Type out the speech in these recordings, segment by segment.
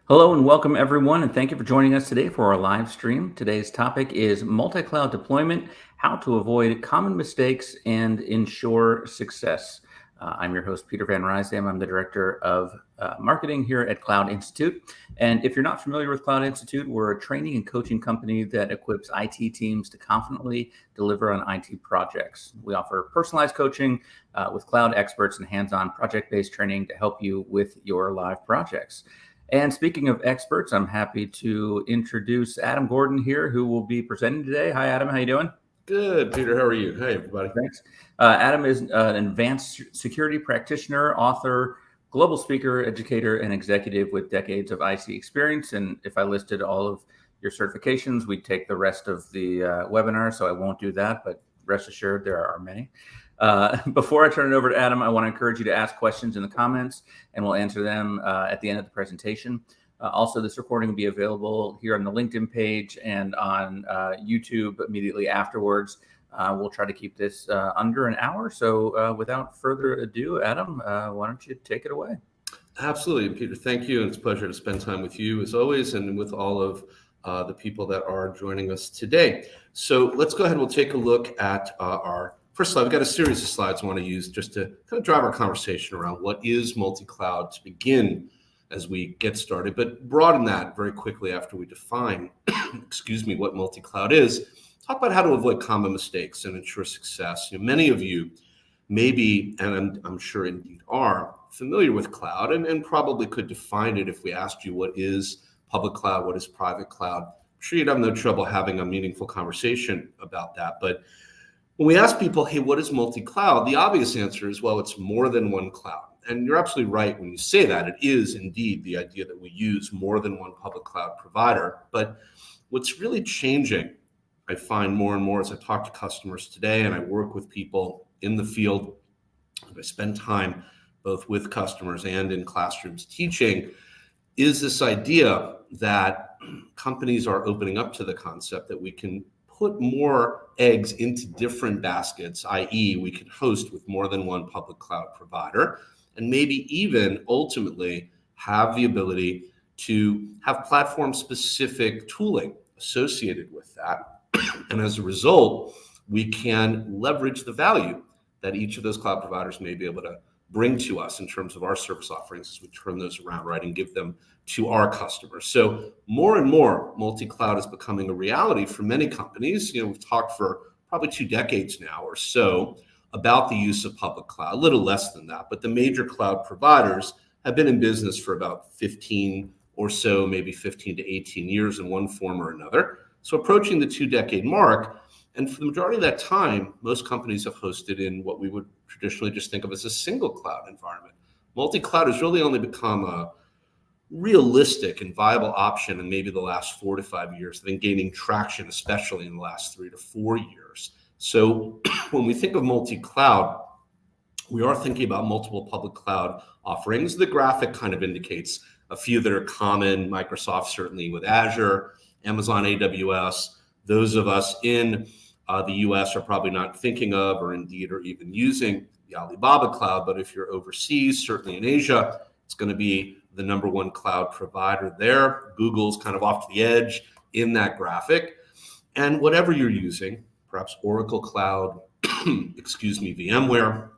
Hello and welcome everyone, and thank you for joining us today for our live stream. Today's topic is multi-cloud deployment, how to avoid common mistakes and ensure success. I'm your host, Peter Van Rysdam. I'm the Director of Marketing here at Cloud Institute. And if you're not familiar with Cloud Institute, we're a training and coaching company that equips IT teams to confidently deliver on IT projects. We offer personalized coaching with cloud experts and hands-on project-based training to help you with your live projects. And speaking of experts, I'm happy to introduce Adam Gordon here, who will be presenting today. Hi, Adam. How you doing? Good, Peter. How are you? Hey, everybody. Thanks. Adam is an advanced security practitioner, author, global speaker, educator, and executive with decades of IT experience. And if I listed all of your certifications, we'd take the rest of the webinar, so I won't do that, but rest assured there are many. Before I turn it over to Adam, I want to encourage you to ask questions in the comments, and we'll answer them at the end of the presentation. Also, this recording will be available here on the LinkedIn page and on YouTube immediately afterwards. We'll try to keep this under an hour. So without further ado, Adam, why don't you take it away? Absolutely, Peter. Thank you. And it's a pleasure to spend time with you as always and with all of the people that are joining us today. So let's go ahead and we'll take a look at our first slide. We've got a series of slides I want to use just to kind of drive our conversation around what is multi-cloud to begin as we get started, but broaden that very quickly after we define, what multi-cloud is. Talk about how to avoid common mistakes and ensure success. Many of you may be, and I'm sure indeed are, familiar with cloud and probably could define it if we asked you what is public cloud, what is private cloud. I'm sure you'd have no trouble having a meaningful conversation about that. But when we ask people, hey, what is multi-cloud? The obvious answer is, well, it's more than one cloud. And you're absolutely right when you say that. It is indeed the idea that we use more than one public cloud provider. But what's really changing, I find more and more as I talk to customers today and I work with people in the field, and I spend time both with customers and in classrooms teaching, is this idea that companies are opening up to the concept that we can put more eggs into different baskets, i.e. we can host with more than one public cloud provider, and maybe even ultimately have the ability to have platform-specific tooling associated with that. And as a result, we can leverage the value that each of those cloud providers may be able to bring to us in terms of our service offerings as we turn those around, right, and give them to our customers. So more and more multi-cloud is becoming a reality for many companies. We've talked for probably 2 decades now or so about the use of public cloud, a little less than that, but the major cloud providers have been in business for about 15 or so, maybe 15 to 18 years in one form or another. So approaching the 2-decade mark, and for the majority of that time, most companies have hosted in what we would traditionally just think of as a single cloud environment. Multi-cloud has really only become a realistic and viable option in maybe the last 4 to 5 years, then gaining traction, especially in the last 3 to 4 years. So when we think of multi-cloud, we are thinking about multiple public cloud offerings. The graphic kind of indicates a few that are common, Microsoft certainly with Azure, Amazon AWS. Those of us in the US are probably not thinking of or indeed are even using the Alibaba cloud, but if you're overseas, certainly in Asia, it's going to be the number one cloud provider there. Google's kind of off to the edge in that graphic. And whatever you're using, perhaps Oracle Cloud, VMware,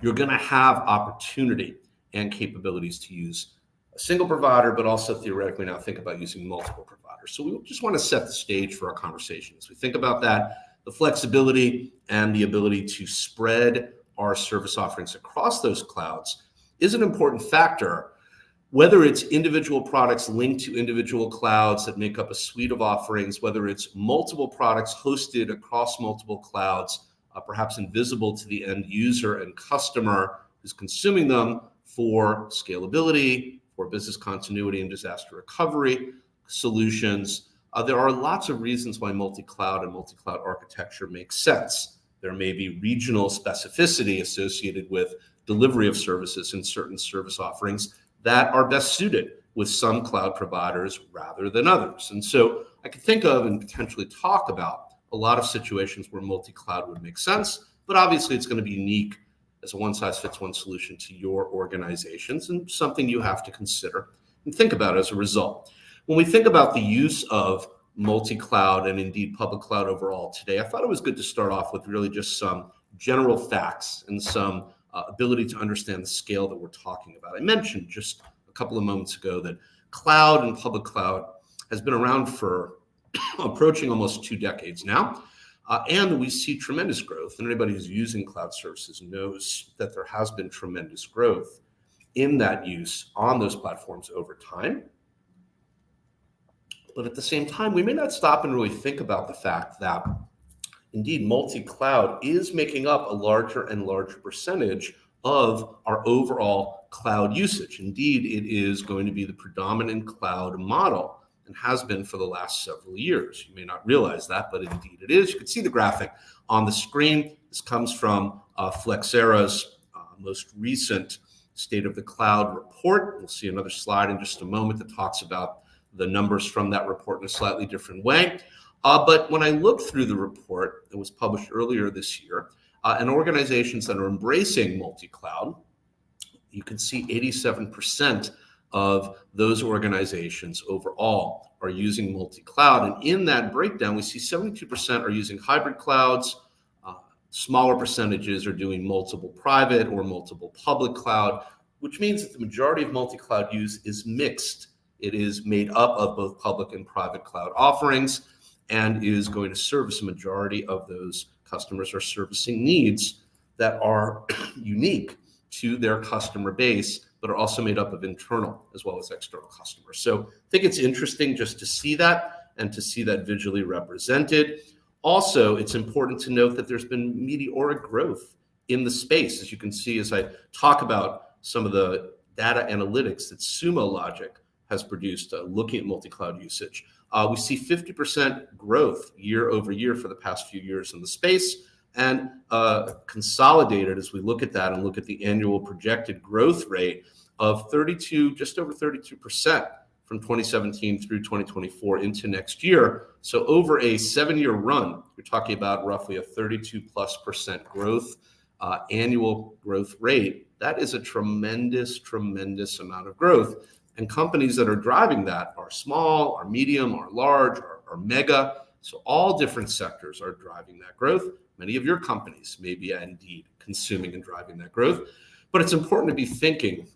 you're going to have opportunity and capabilities to use a single provider, but also theoretically now think about using multiple providers. So we just want to set the stage for our conversation. As we think about that, the flexibility and the ability to spread our service offerings across those clouds is an important factor, whether it's individual products linked to individual clouds that make up a suite of offerings, whether it's multiple products hosted across multiple clouds, perhaps invisible to the end user and customer who's consuming them for scalability, for business continuity and disaster recovery solutions. There are lots of reasons why multi-cloud and multi-cloud architecture makes sense. There may be regional specificity associated with delivery of services and certain service offerings that are best suited with some cloud providers rather than others. And so I could think of and potentially talk about a lot of situations where multi-cloud would make sense, but obviously it's going to be unique as a one-size-fits-one solution to your organizations and something you have to consider and think about it as a result. When we think about the use of multi-cloud and indeed public cloud overall today, I thought it was good to start off with really just some general facts and some ability to understand the scale that we're talking about. I mentioned just a couple of moments ago that cloud and public cloud has been around for approaching almost 2 decades now. And we see tremendous growth. And anybody who's using cloud services knows that there has been tremendous growth in that use on those platforms over time. But at the same time, we may not stop and really think about the fact that indeed multi-cloud is making up a larger and larger percentage of our overall cloud usage. Indeed, it is going to be the predominant cloud model and has been for the last several years. You may not realize that, but indeed it is. You can see the graphic on the screen. This comes from Flexera's most recent State of the Cloud report. We'll see another slide in just a moment that talks about the numbers from that report in a slightly different way. But when I looked through the report that was published earlier this year, and organizations that are embracing multi-cloud, you can see 87% of those organizations overall are using multi-cloud. And in that breakdown, we see 72% are using hybrid clouds. Smaller percentages are doing multiple private or multiple public cloud, which means that the majority of multi-cloud use is mixed. It is made up of both public and private cloud offerings and is going to service a majority of those customers are servicing needs that are unique to their customer base, but are also made up of internal as well as external customers. So I think it's interesting just to see that and to see that visually represented. Also, it's important to note that there's been meteoric growth in the space. As you can see, as I talk about some of the data analytics that Sumo Logic has produced looking at multi-cloud usage, we see 50% growth year over year for the past few years in the space. And consolidated, as we look at that and look at the annual projected growth rate of just over 32% from 2017 through 2024 into next year. So over a 7-year run, we're talking about roughly a 32+% growth, annual growth rate. That is a tremendous, tremendous amount of growth. And companies that are driving that are small, are medium, are large, are mega. So all different sectors are driving that growth. Many of your companies may be indeed consuming and driving that growth. But it's important to be thinking,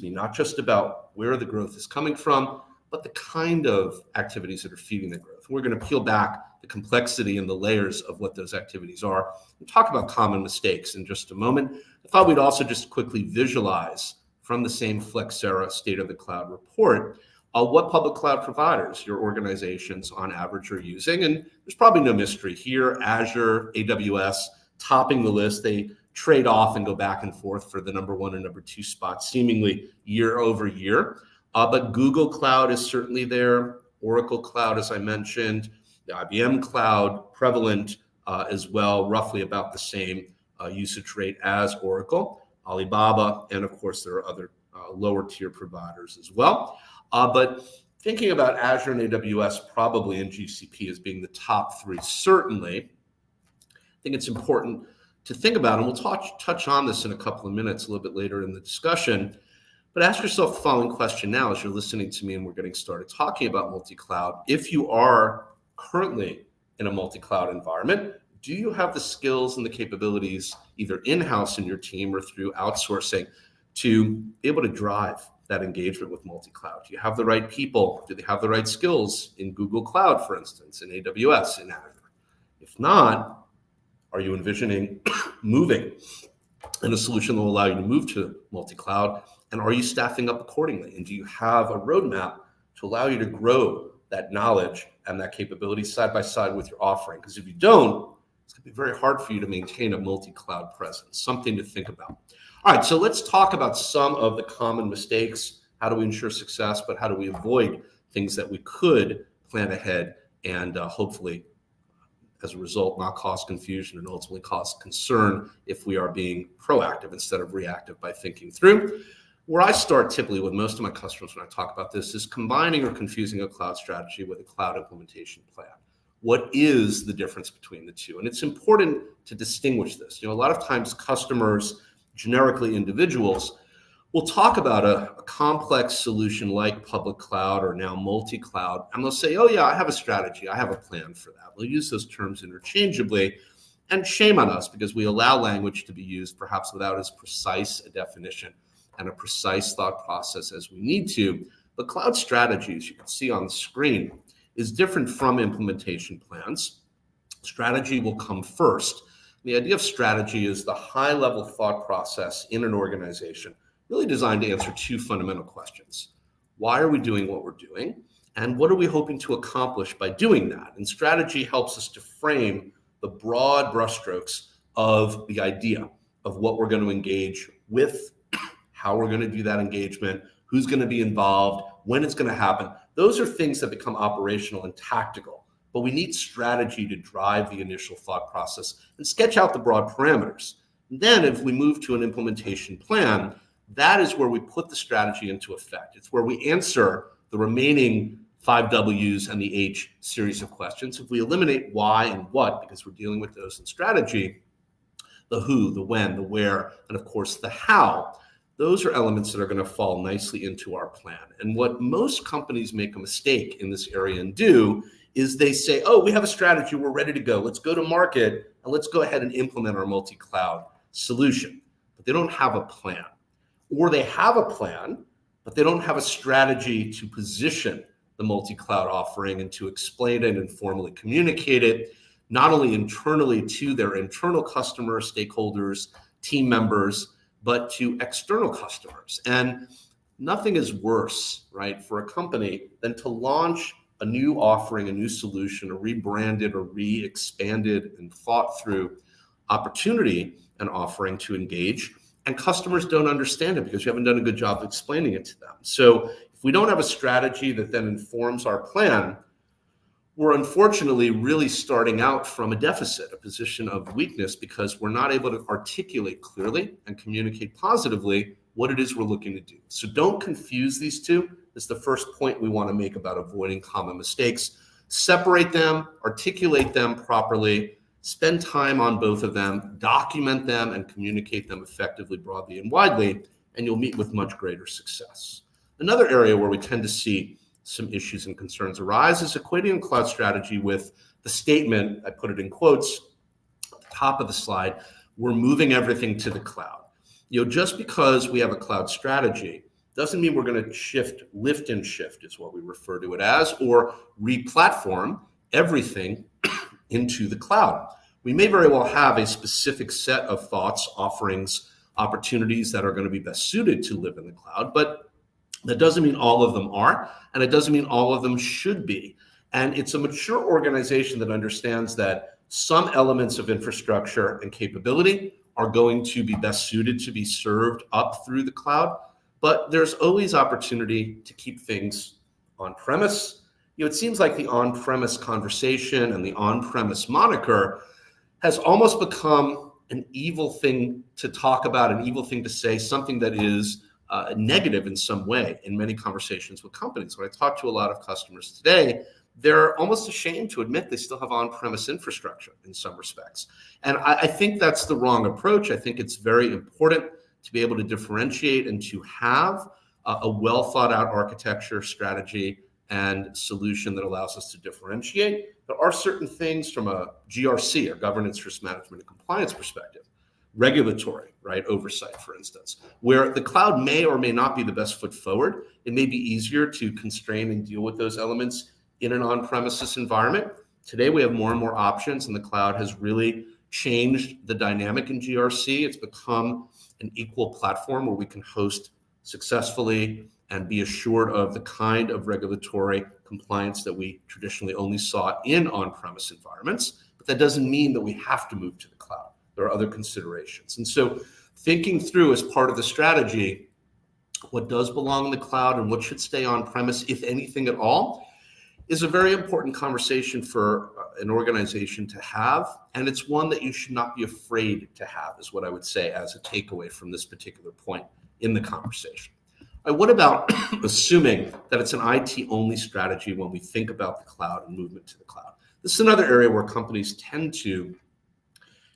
not just about where the growth is coming from, but the kind of activities that are feeding the growth. We're going to peel back the complexity and the layers of what those activities are and talk about common mistakes in just a moment. I thought we'd also just quickly visualize from the same Flexera State of the Cloud report what public cloud providers your organizations on average are using. And there's probably no mystery here. Azure, AWS, topping the list. They trade off and go back and forth for the number 1 and number 2 spots, seemingly year over year. But Google Cloud is certainly there. Oracle Cloud, as I mentioned, the IBM Cloud, prevalent as well, roughly about the same usage rate as Oracle, Alibaba, and of course there are other lower tier providers as well. But thinking about Azure and AWS probably and GCP as being the top 3, certainly, I think it's important to think about, and we'll touch on this in a couple of minutes, a little bit later in the discussion, but ask yourself the following question now as you're listening to me and we're getting started talking about multi-cloud. If you are currently in a multi-cloud environment, do you have the skills and the capabilities either in-house in your team or through outsourcing to be able to drive that engagement with multi-cloud? Do you have the right people? Do they have the right skills in Google Cloud, for instance, in AWS, in Azure? If not, are you envisioning moving in a solution that will allow you to move to multi-cloud? And are you staffing up accordingly? And do you have a roadmap to allow you to grow that knowledge and that capability side by side with your offering? Because if you don't, it's going to be very hard for you to maintain a multi-cloud presence. Something to think about. All right, so let's talk about some of the common mistakes. How do we ensure success, but how do we avoid things that we could plan ahead and hopefully, as a result, not cause confusion and ultimately cause concern if we are being proactive instead of reactive by thinking through. Where I start typically with most of my customers when I talk about this is combining or confusing a cloud strategy with a cloud implementation plan. What is the difference between the two? And it's important to distinguish this. A lot of times customers, generically individuals, We'll talk about a complex solution like public cloud or now multi-cloud, and they'll say, oh yeah, I have a strategy, I have a plan for that. We'll use those terms interchangeably, and shame on us because we allow language to be used perhaps without as precise a definition and a precise thought process as we need to. But cloud strategy, as you can see on the screen, is different from implementation plans. Strategy will come first. The idea of strategy is the high-level thought process in an organization, really designed to answer two fundamental questions. Why are we doing what we're doing? And what are we hoping to accomplish by doing that? And strategy helps us to frame the broad brushstrokes of the idea of what we're going to engage with, how we're going to do that engagement, who's going to be involved, when it's going to happen. Those are things that become operational and tactical, but we need strategy to drive the initial thought process and sketch out the broad parameters. And then if we move to an implementation plan, that is where we put the strategy into effect. It's where we answer the remaining 5 W's and the H series of questions. If we eliminate why and what, because we're dealing with those in strategy, the who, the when, the where, and of course the how, those are elements that are going to fall nicely into our plan. And what most companies make a mistake in this area and do is they say, oh, we have a strategy, we're ready to go. Let's go to market and let's go ahead and implement our multi-cloud solution. But they don't have a plan. Or they have a plan, but they don't have a strategy to position the multi-cloud offering and to explain it and formally communicate it, not only internally to their internal customers, stakeholders, team members, but to external customers. And nothing is worse, right, for a company than to launch a new offering, a new solution, a rebranded or re-expanded and thought through opportunity and offering to engage, and customers don't understand it because you haven't done a good job of explaining it to them. So if we don't have a strategy that then informs our plan, we're unfortunately really starting out from a deficit, a position of weakness, because we're not able to articulate clearly and communicate positively what it is we're looking to do. So don't confuse these two. That's the first point we want to make about avoiding common mistakes. Separate them, articulate them properly, spend time on both of them, document them, and communicate them effectively, broadly, and widely, and you'll meet with much greater success. Another area where we tend to see some issues and concerns arise is equating cloud strategy with the statement, I put it in quotes, at the top of the slide, we're moving everything to the cloud. Just because we have a cloud strategy doesn't mean we're going to shift, lift and shift is what we refer to it as, or re-platform everything into the cloud. We may very well have a specific set of thoughts, offerings, opportunities that are going to be best suited to live in the cloud, but that doesn't mean all of them are, and it doesn't mean all of them should be. And it's a mature organization that understands that some elements of infrastructure and capability are going to be best suited to be served up through the cloud, but there's always opportunity to keep things on premise. It seems like the on-premise conversation and the on-premise moniker has almost become an evil thing to talk about, an evil thing to say, something that is negative in some way in many conversations with companies. When I talk to a lot of customers today, they're almost ashamed to admit they still have on-premise infrastructure in some respects. And I think that's the wrong approach. I think it's very important to be able to differentiate and to have a well thought out architecture, strategy, and solution that allows us to differentiate. There are certain things from a GRC, or governance, risk management, and compliance perspective, regulatory, right, oversight, for instance, where the cloud may or may not be the best foot forward. It may be easier to constrain and deal with those elements in an on-premises environment. Today, we have more and more options, and the cloud has really changed the dynamic in GRC. It's become an equal platform where we can host successfully and be assured of the kind of regulatory compliance that we traditionally only saw in on-premise environments. But that doesn't mean that we have to move to the cloud. There are other considerations. And so thinking through as part of the strategy, what does belong in the cloud and what should stay on-premise, if anything at all, is a very important conversation for an organization to have. And it's one that you should not be afraid to have, is what I would say as a takeaway from this particular point in the conversation. What about assuming that it's an IT-only strategy when we think about the cloud and movement to the cloud? This is another area where companies tend to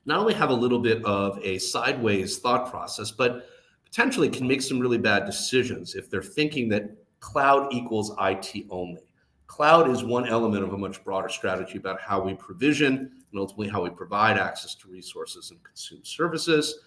not only have a little bit of a sideways thought process, but potentially can make some really bad decisions if they're thinking that cloud equals IT only. Cloud is one element of a much broader strategy about how we provision and ultimately how we provide access to resources and consume services.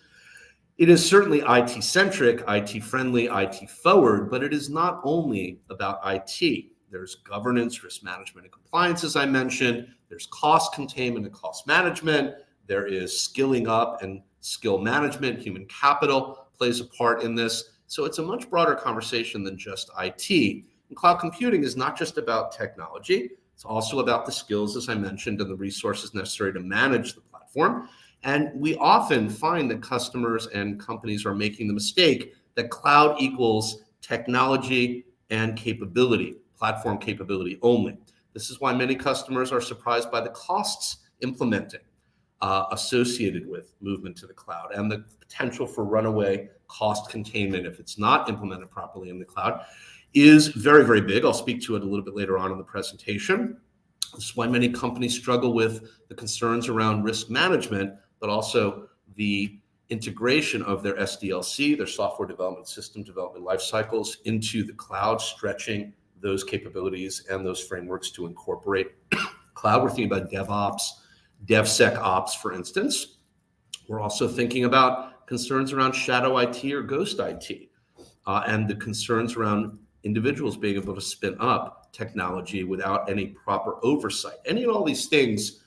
It is certainly IT-centric, IT-friendly, IT-forward, but it is not only about IT. There's governance, risk management, and compliance, as I mentioned. There's cost containment and cost management. There is skilling up and skill management. Human capital plays a part in this. So it's a much broader conversation than just IT. And cloud computing is not just about technology. It's also about the skills, as I mentioned, and the resources necessary to manage the platform. And we often find that customers and companies are making the mistake that cloud equals technology and capability, platform capability only. This is why many customers are surprised by the costs implementing associated with movement to the cloud and the potential for runaway cost containment if it's not implemented properly in the cloud is very, very big. I'll speak to it a little bit later on in the presentation. This is why many companies struggle with the concerns around risk management, but also the integration of their SDLC, their software development system development life cycles, into the cloud, stretching those capabilities and those frameworks to incorporate cloud. We're thinking about DevOps, DevSecOps, for instance. We're also thinking about concerns around shadow IT or ghost IT, and the concerns around individuals being able to spin up technology without any proper oversight. Any and all these things,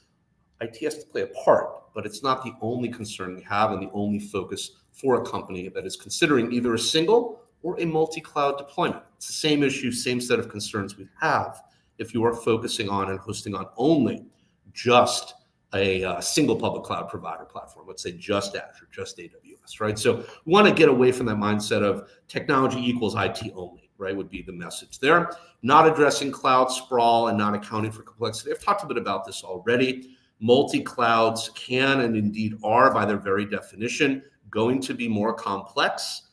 IT has to play a part, but it's not the only concern we have and the only focus for a company that is considering either a single or a multi-cloud deployment. It's the same issue, same set of concerns we have if you are focusing on and hosting on only just a single public cloud provider platform, let's say just Azure, just AWS, right? So we want to get away from that mindset of technology equals IT only, right, would be the message there. Not addressing cloud sprawl and not accounting for complexity. I've talked a bit about this already. Multi-clouds can and indeed are, by their very definition, going to be more complex.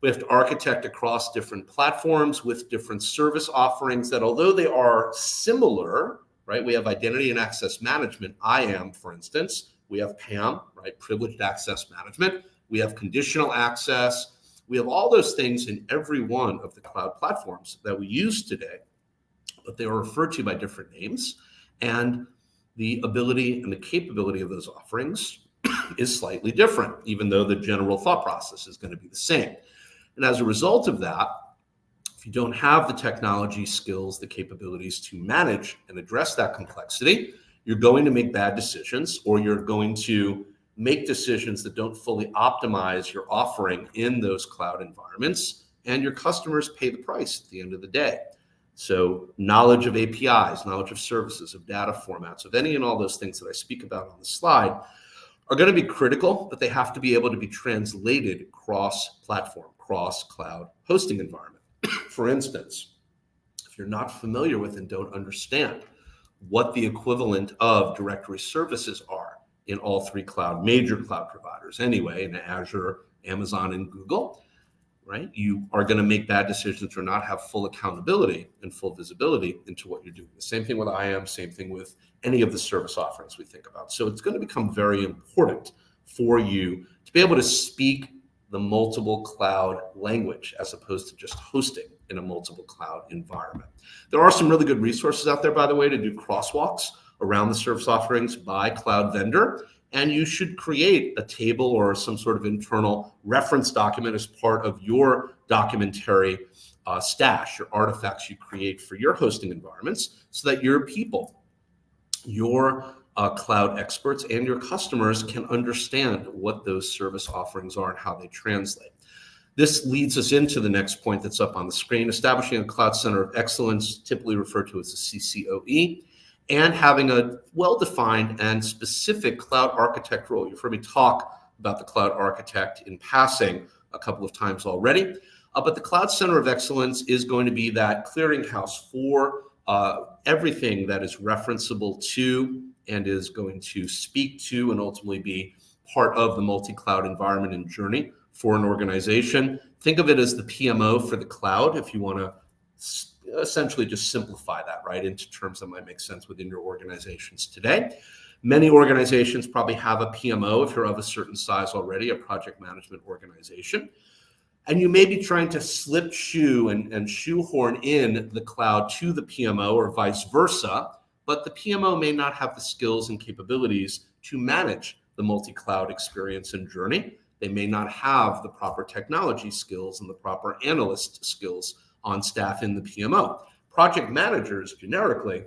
We have to architect across different platforms with different service offerings that, although they are similar, right? We have identity and access management, IAM, for instance. We have PAM, right? Privileged access management. We have conditional access. We have all those things in every one of the cloud platforms that we use today, but they are referred to by different names. And the ability and the capability of those offerings is slightly different, even though the general thought process is going to be the same. And as a result of that, if you don't have the technology skills, the capabilities to manage and address that complexity, you're going to make bad decisions, or you're going to make decisions that don't fully optimize your offering in those cloud environments, and your customers pay the price at the end of the day. So knowledge of APIs, knowledge of services, of data formats, of any and all those things that I speak about on the slide are going to be critical, but they have to be able to be translated cross-platform, cross-cloud hosting environment. For instance, if you're not familiar with and don't understand what the equivalent of directory services are in all three major cloud providers anyway, in Azure, Amazon, and Google, right? You are going to make bad decisions or not have full accountability and full visibility into what you're doing. The same thing with IAM, same thing with any of the service offerings we think about. So it's going to become very important for you to be able to speak the multiple cloud language as opposed to just hosting in a multiple cloud environment. There are some really good resources out there, by the way, to do crosswalks around the service offerings by cloud vendor. And you should create a table or some sort of internal reference document as part of your documentary stash or artifacts you create for your hosting environments so that your people, your cloud experts and your customers can understand what those service offerings are and how they translate. This leads us into the next point that's up on the screen, establishing a cloud center of excellence, typically referred to as a CCOE, and having a well-defined and specific cloud architect role. You've heard me talk about the cloud architect in passing a couple of times already, but the cloud center of excellence is going to be that clearinghouse for everything that is referenceable to and is going to speak to and ultimately be part of the multi-cloud environment and journey for an organization. Think of it as the PMO for the cloud if you want to essentially just simplify that, right, into terms that might make sense within your organizations today. Many organizations probably have a PMO if you're of a certain size already, a project management organization. And you may be trying to slip shoe and shoehorn in the cloud to the PMO or vice versa, but the PMO may not have the skills and capabilities to manage the multi-cloud experience and journey. They may not have the proper technology skills and the proper analyst skills on staff in the PMO. Project managers, generically,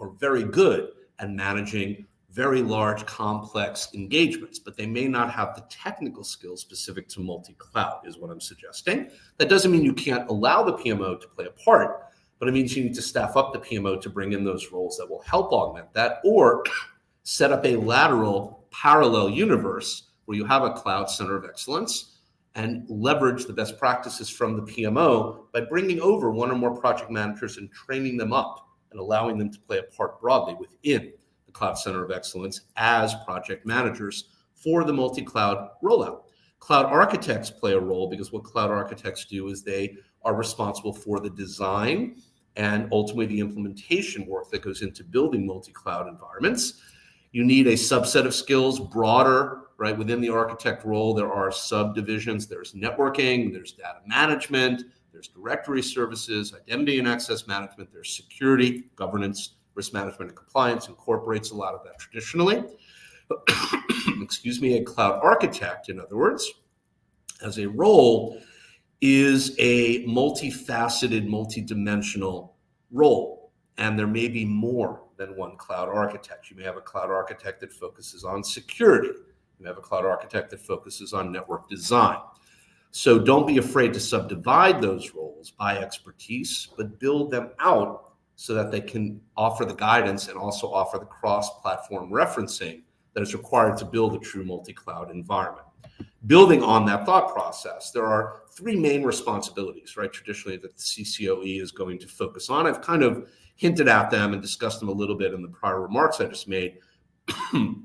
are very good at managing very large, complex engagements, but they may not have the technical skills specific to multi-cloud, is what I'm suggesting. That doesn't mean you can't allow the PMO to play a part, but it means you need to staff up the PMO to bring in those roles that will help augment that, or set up a lateral parallel universe where you have a cloud center of excellence and leverage the best practices from the PMO by bringing over one or more project managers and training them up and allowing them to play a part broadly within the Cloud Center of Excellence as project managers for the multi-cloud rollout. Cloud architects play a role because what cloud architects do is they are responsible for the design and ultimately the implementation work that goes into building multi-cloud environments. You need a subset of skills, broader, right? Within the architect role, there are subdivisions. There's networking, there's data management, there's directory services, identity and access management, there's security, governance, risk management and compliance incorporates a lot of that traditionally. Excuse me, a cloud architect, in other words, as a role, is a multifaceted, multidimensional role. And there may be more than one cloud architect. You may have a cloud architect that focuses on security. You may have a cloud architect that focuses on network design. So don't be afraid to subdivide those roles by expertise, but build them out so that they can offer the guidance and also offer the cross-platform referencing that is required to build a true multi-cloud environment. Building on that thought process, there are three main responsibilities, right, traditionally that the CCOE is going to focus on. I've kind of hinted at them and discussed them a little bit in the prior remarks I just made,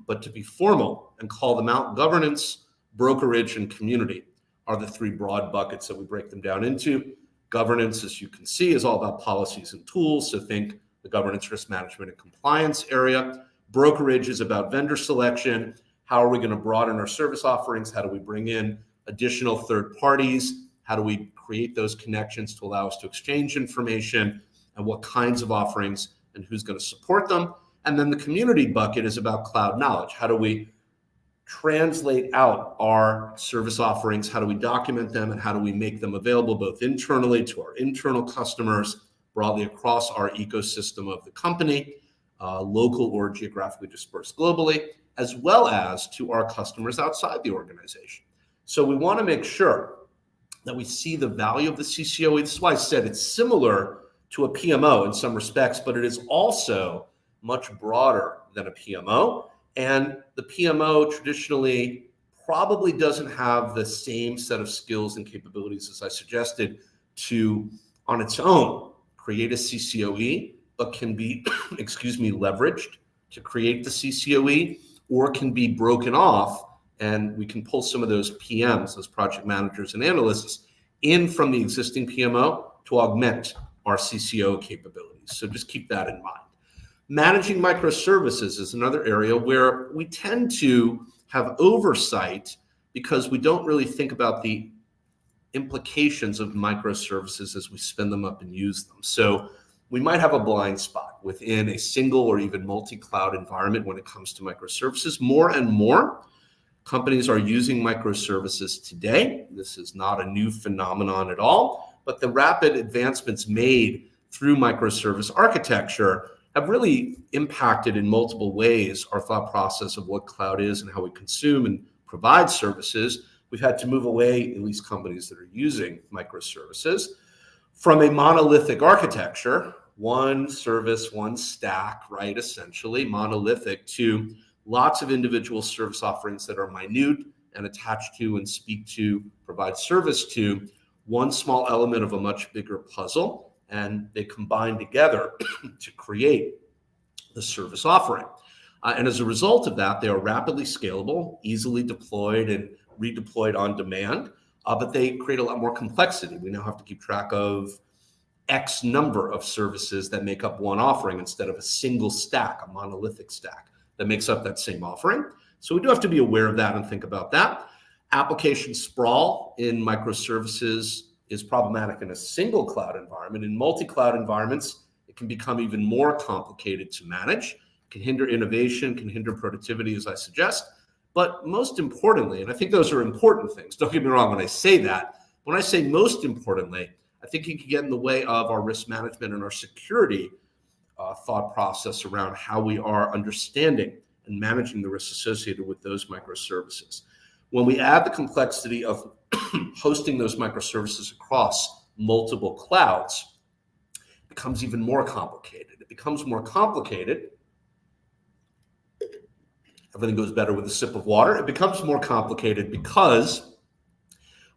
but to be formal and call them out, governance, brokerage, and community are the three broad buckets that we break them down into. Governance, as you can see, is all about policies and tools. So think the governance, risk management, and compliance area. Brokerage is about vendor selection. How are we going to broaden our service offerings? How do we bring in additional third parties? How do we create those connections to allow us to exchange information? And what kinds of offerings and who's going to support them? And then the community bucket is about cloud knowledge. How do we translate out our service offerings? How do we document them? And how do we make them available both internally to our internal customers, broadly across our ecosystem of the company, local or geographically dispersed globally, as well as to our customers outside the organization? So we want to make sure that we see the value of the CCOE. This is why I said it's similar to a PMO in some respects, but it is also much broader than a PMO. And the PMO traditionally probably doesn't have the same set of skills and capabilities as I suggested to, on its own, create a CCOE, but can be, leveraged to create the CCOE, or can be broken off, and we can pull some of those PMs, those project managers and analysts, in from the existing PMO to augment our CCO capabilities. So just keep that in mind. Managing microservices is another area where we tend to have oversight because we don't really think about the implications of microservices as we spin them up and use them. So we might have a blind spot within a single or even multi-cloud environment when it comes to microservices. More and more companies are using microservices today. This is not a new phenomenon at all, but the rapid advancements made through microservice architecture have really impacted in multiple ways our thought process of what cloud is and how we consume and provide services. We've had to move away, at least companies that are using microservices, from a monolithic architecture, one service, one stack, right, essentially monolithic, to lots of individual service offerings that are minute and attached to and speak to, provide service to one small element of a much bigger puzzle. And they combine together to create the service offering. And as a result of that, they are rapidly scalable, easily deployed and redeployed on demand, but they create a lot more complexity. We now have to keep track of X number of services that make up one offering instead of a single stack, a monolithic stack that makes up that same offering. So we do have to be aware of that and think about that. Application sprawl in microservices is problematic in a single cloud environment. In multi-cloud environments, it can become even more complicated to manage, can hinder innovation, can hinder productivity, as I suggest. But most importantly, and I think those are important things, don't get me wrong when I say that, when I say most importantly, I think it can get in the way of our risk management and our security thought process around how we are understanding and managing the risks associated with those microservices. When we add the complexity of hosting those microservices across multiple clouds, it becomes even more complicated. It becomes more complicated. Everything goes better with a sip of water. It becomes more complicated because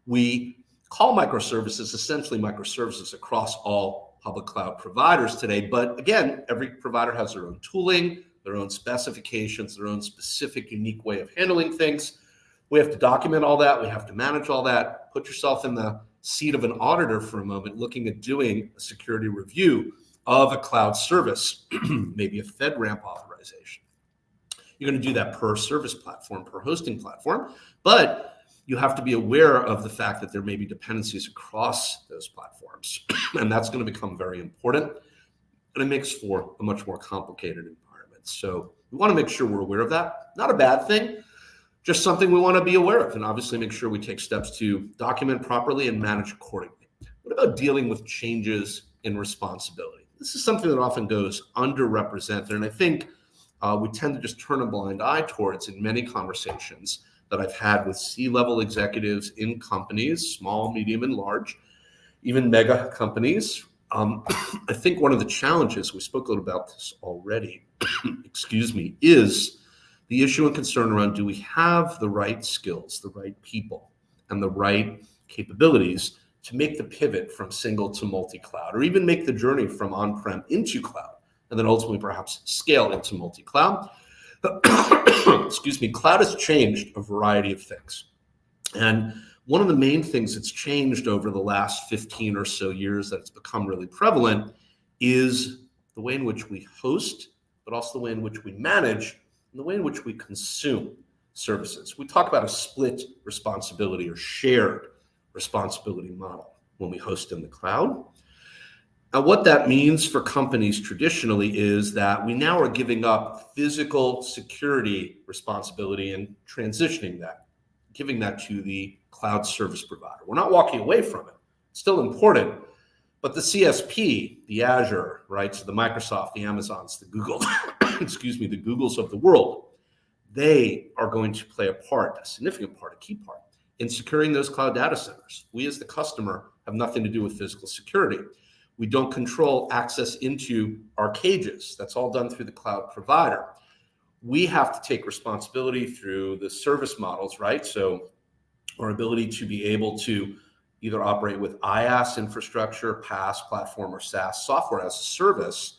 we call microservices essentially microservices across all public cloud providers today. But again, every provider has their own tooling, their own specifications, their own specific, unique way of handling things. We have to document all that. We have to manage all that. Put yourself in the seat of an auditor for a moment, looking at doing a security review of a cloud service, maybe a FedRAMP authorization. You're going to do that per service platform, per hosting platform, but you have to be aware of the fact that there may be dependencies across those platforms, and that's going to become very important, and it makes for a much more complicated environment. So we want to make sure we're aware of that. Not a bad thing, just something we want to be aware of, and obviously make sure we take steps to document properly and manage accordingly. What about dealing with changes in responsibility? This is something that often goes underrepresented, and I think we tend to just turn a blind eye towards in many conversations that I've had with C-level executives in companies, small, medium, and large, even mega companies. I think one of the challenges, we spoke a little about this already, excuse me, is the issue and concern around, do we have the right skills, the right people, and the right capabilities to make the pivot from single to multi-cloud, or even make the journey from on-prem into cloud, and then ultimately perhaps scale into multi-cloud. Excuse me, cloud has changed a variety of things. And one of the main things that's changed over the last 15 or so years that's become really prevalent is the way in which we host, but also the way in which we manage, and the way in which we consume services. We talk about a split responsibility or shared responsibility model when we host in the cloud. Now, what that means for companies traditionally is that we now are giving up physical security responsibility and transitioning that, giving that to the cloud service provider. We're not walking away from it. It's still important. But the CSP, the Azure, right? So the Microsoft, the Amazons, the Google, excuse me, the Googles of the world, they are going to play a part, a significant part, a key part in securing those cloud data centers. We as the customer have nothing to do with physical security. We don't control access into our cages. That's all done through the cloud provider. We have to take responsibility through the service models, right? So our ability to be able to either operate with IaaS infrastructure, PaaS platform, or SaaS software as a service.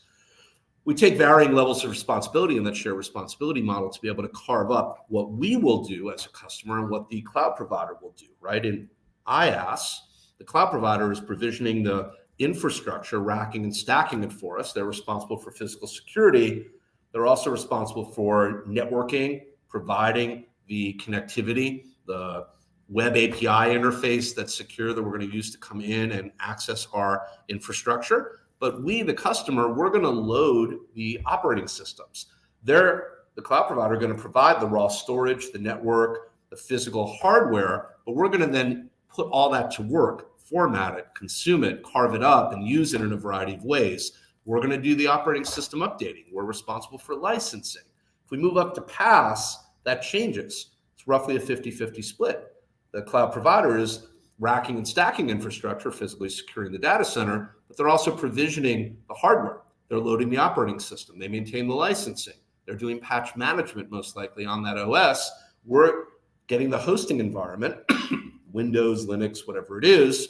We take varying levels of responsibility in that shared responsibility model to be able to carve up what we will do as a customer and what the cloud provider will do, right? In IaaS, the cloud provider is provisioning the infrastructure, racking and stacking it for us. They're responsible for physical security. They're also responsible for networking, providing the connectivity, the web API interface that's secure that we're going to use to come in and access our infrastructure. But we, the customer, we're going to load the operating systems. The cloud provider, are going to provide the raw storage, the network, the physical hardware, but we're going to then put all that to work, format it, consume it, carve it up, and use it in a variety of ways. We're going to do the operating system updating. We're responsible for licensing. If we move up to PaaS, that changes. It's roughly a 50-50 split. The cloud provider is racking and stacking infrastructure, physically securing the data center, but they're also provisioning the hardware. They're loading the operating system. They maintain the licensing. They're doing patch management, most likely, on that OS. We're getting the hosting environment, Windows, Linux, whatever it is.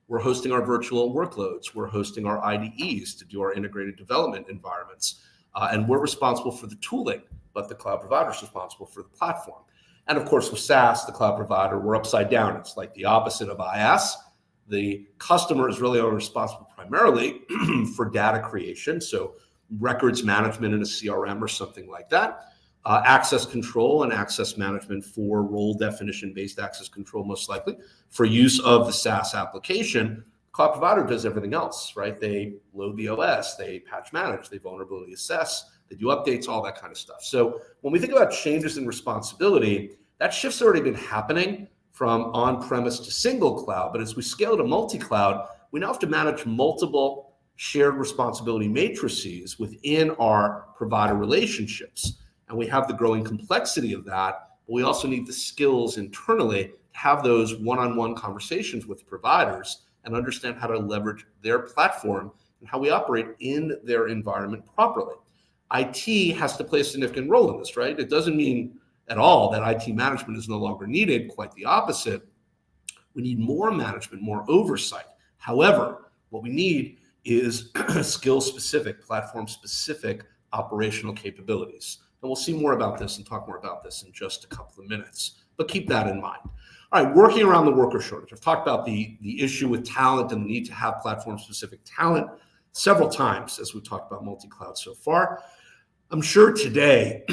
We're hosting our virtual workloads. We're hosting our IDEs to do our integrated development environments. And we're responsible for the tooling, but the cloud provider is responsible for the platform. And of course, with SaaS, the cloud provider, we're upside down. It's like the opposite of IaaS. The customer is really responsible primarily for data creation, so records management in a CRM or something like that. access control and access management for role definition-based access control, most likely, for use of the SaaS application. Cloud provider does everything else, right? They load the OS, they patch manage, they vulnerability assess, they do updates, all that kind of stuff. So when we think about changes in responsibility, that shift's already been happening from on-premise to single cloud. But as we scale to multi-cloud, we now have to manage multiple shared responsibility matrices within our provider relationships. And we have the growing complexity of that, but we also need the skills internally to have those one-on-one conversations with providers and understand how to leverage their platform and how we operate in their environment properly. IT has to play a significant role in this, right? It doesn't mean at all that IT management is no longer needed, quite the opposite. We need more management, more oversight. However, what we need is skill-specific, platform-specific operational capabilities. And we'll see more about this and talk more about this in just a couple of minutes, but keep that in mind. All right, working around the worker shortage. I've talked about the issue with talent and the need to have platform-specific talent several times as we've talked about multi-cloud so far. I'm sure today,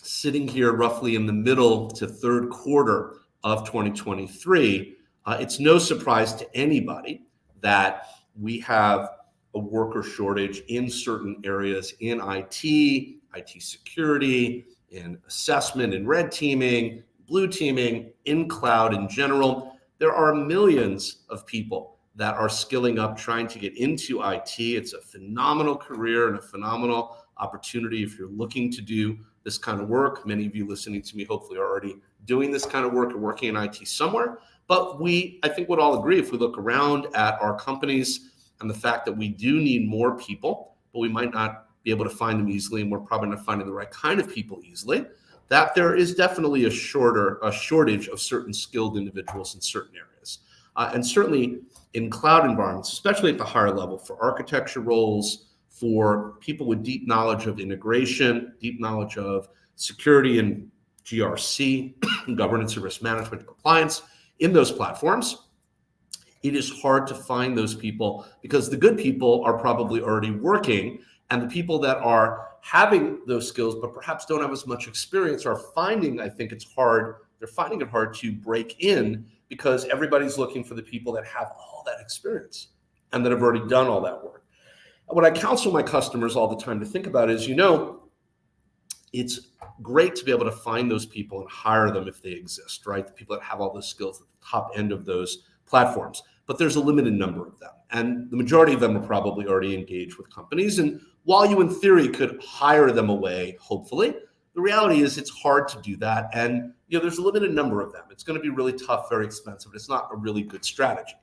sitting here roughly in the middle to third quarter of 2023, it's no surprise to anybody that we have a worker shortage in certain areas in IT security, in assessment, in red teaming, blue teaming, in cloud in general. There are millions of people that are skilling up, trying to get into IT. It's a phenomenal career and a phenomenal opportunity if you're looking to do this kind of work. Many of you listening to me hopefully are already doing this kind of work or working in IT somewhere. But I think would all agree, if we look around at our companies and the fact that we do need more people, but we might not be able to find them easily, and we're probably not finding the right kind of people easily, that there is definitely a shortage of certain skilled individuals in certain areas. And certainly in cloud environments, especially at the higher level, for architecture roles, for people with deep knowledge of integration, deep knowledge of security and GRC, governance and risk management and compliance in those platforms, it is hard to find those people because the good people are probably already working, and the people that are having those skills but perhaps don't have as much experience are finding, I think it's hard, they're finding it hard to break in because everybody's looking for the people that have all that experience and that have already done all that work. What I counsel my customers all the time to think about is, it's great to be able to find those people and hire them if they exist, right? The people that have all those skills at the top end of those platforms. But there's a limited number of them. And the majority of them are probably already engaged with companies. And while you, in theory, could hire them away, hopefully, the reality is it's hard to do that. And there's a limited number of them. It's going to be really tough, very expensive. It's not a really good strategy.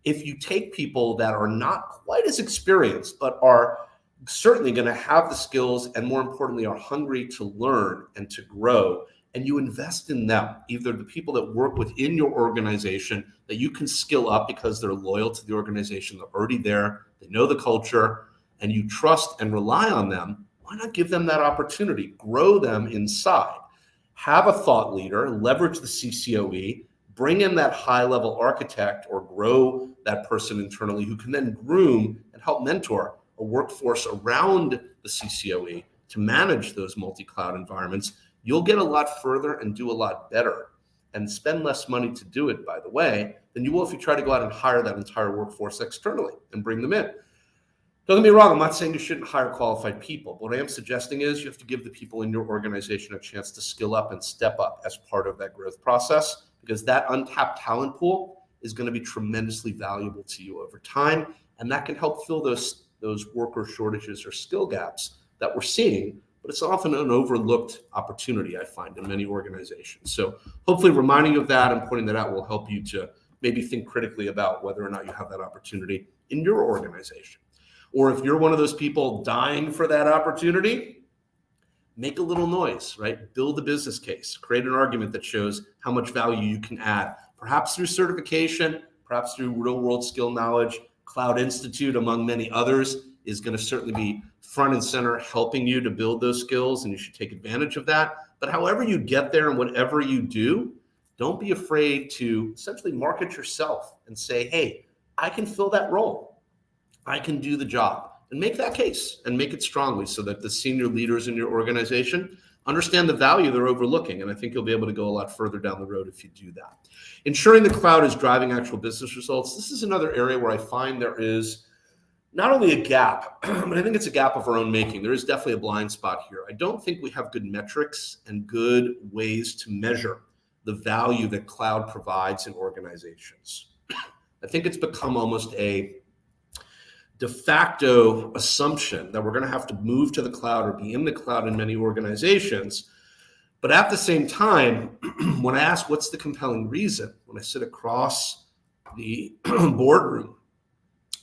If you take people that are not quite as experienced, but are certainly going to have the skills and, more importantly, are hungry to learn and to grow, and you invest in them, either the people that work within your organization that you can skill up because they're loyal to the organization, they're already there, they know the culture, and you trust and rely on them, why not give them that opportunity? Grow them inside. Have a thought leader, leverage the CCOE, bring in that high-level architect or grow that person internally who can then groom and help mentor a workforce around the CCOE to manage those multi-cloud environments. You'll get a lot further and do a lot better and spend less money to do it, by the way, than you will if you try to go out and hire that entire workforce externally and bring them in. Don't get me wrong, I'm not saying you shouldn't hire qualified people. What I am suggesting is you have to give the people in your organization a chance to skill up and step up as part of that growth process, because that untapped talent pool is going to be tremendously valuable to you over time, and that can help fill those worker shortages or skill gaps that we're seeing. But it's often an overlooked opportunity, I find, in many organizations. So hopefully reminding you of that and pointing that out will help you to maybe think critically about whether or not you have that opportunity in your organization. Or if you're one of those people dying for that opportunity, make a little noise, right? Build a business case, create an argument that shows how much value you can add, perhaps through certification, perhaps through real world skill knowledge. Cloud Institute, among many others, is going to certainly be front and center helping you to build those skills, and you should take advantage of that. But however you get there and whatever you do, don't be afraid to essentially market yourself and say, hey, I can fill that role. I can do the job, and make that case and make it strongly so that the senior leaders in your organization understand the value they're overlooking. And I think you'll be able to go a lot further down the road if you do that. Ensuring the cloud is driving actual business results. This is another area where I find there is not only a gap, but I think it's a gap of our own making. There is definitely a blind spot here. I don't think we have good metrics and good ways to measure the value that cloud provides in organizations. I think it's become almost a de facto assumption that we're going to have to move to the cloud or be in the cloud in many organizations. But at the same time, when I ask what's the compelling reason, when I sit across the boardroom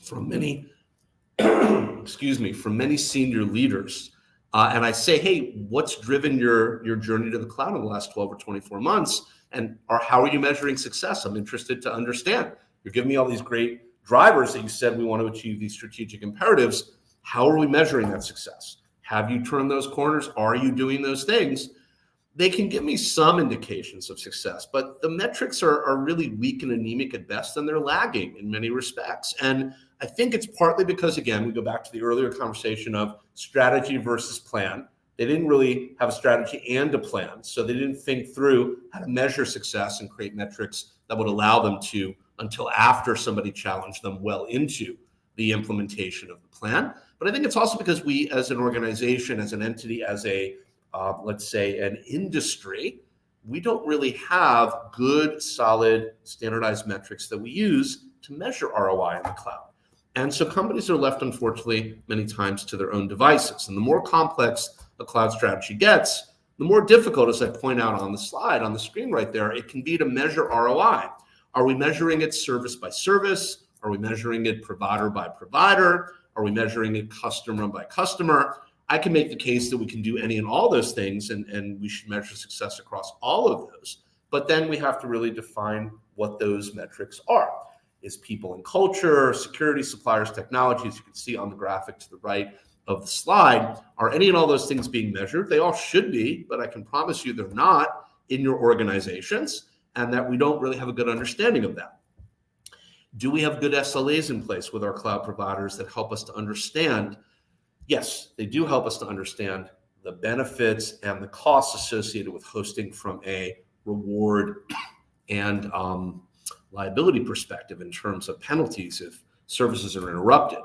from many from many senior leaders, and I say, hey, what's driven your journey to the cloud in the last 12 or 24 months? And how are you measuring success? I'm interested to understand. You're giving me all these great drivers that you said we want to achieve these strategic imperatives. How are we measuring that success? Have you turned those corners? Are you doing those things? They can give me some indications of success, but the metrics are really weak and anemic at best, and they're lagging in many respects. And I think it's partly because, again, we go back to the earlier conversation of strategy versus plan. They didn't really have a strategy and a plan, so they didn't think through how to measure success and create metrics that would allow them to, until after somebody challenged them, well into the implementation of the plan. But I think it's also because we, as an organization, as an entity, as a let's say an industry, we don't really have good, solid, standardized metrics that we use to measure ROI in the cloud. And so companies are left, unfortunately, many times to their own devices. And the more complex a cloud strategy gets, the more difficult, as I point out on the slide, on the screen right there, it can be to measure ROI. Are we measuring it service by service? Are we measuring it provider by provider? Are we measuring it customer by customer? I can make the case that we can do any and all those things, and we should measure success across all of those. But then we have to really define what those metrics are. Is people and culture, security, suppliers, technologies, you can see on the graphic to the right of the slide, are any and all those things being measured? They all should be, but I can promise you they're not in your organizations, and that we don't really have a good understanding of that. Do we have good SLAs in place with our cloud providers that help us to understand? Yes, they do help us to understand the benefits and the costs associated with hosting from a reward and liability perspective in terms of penalties if services are interrupted.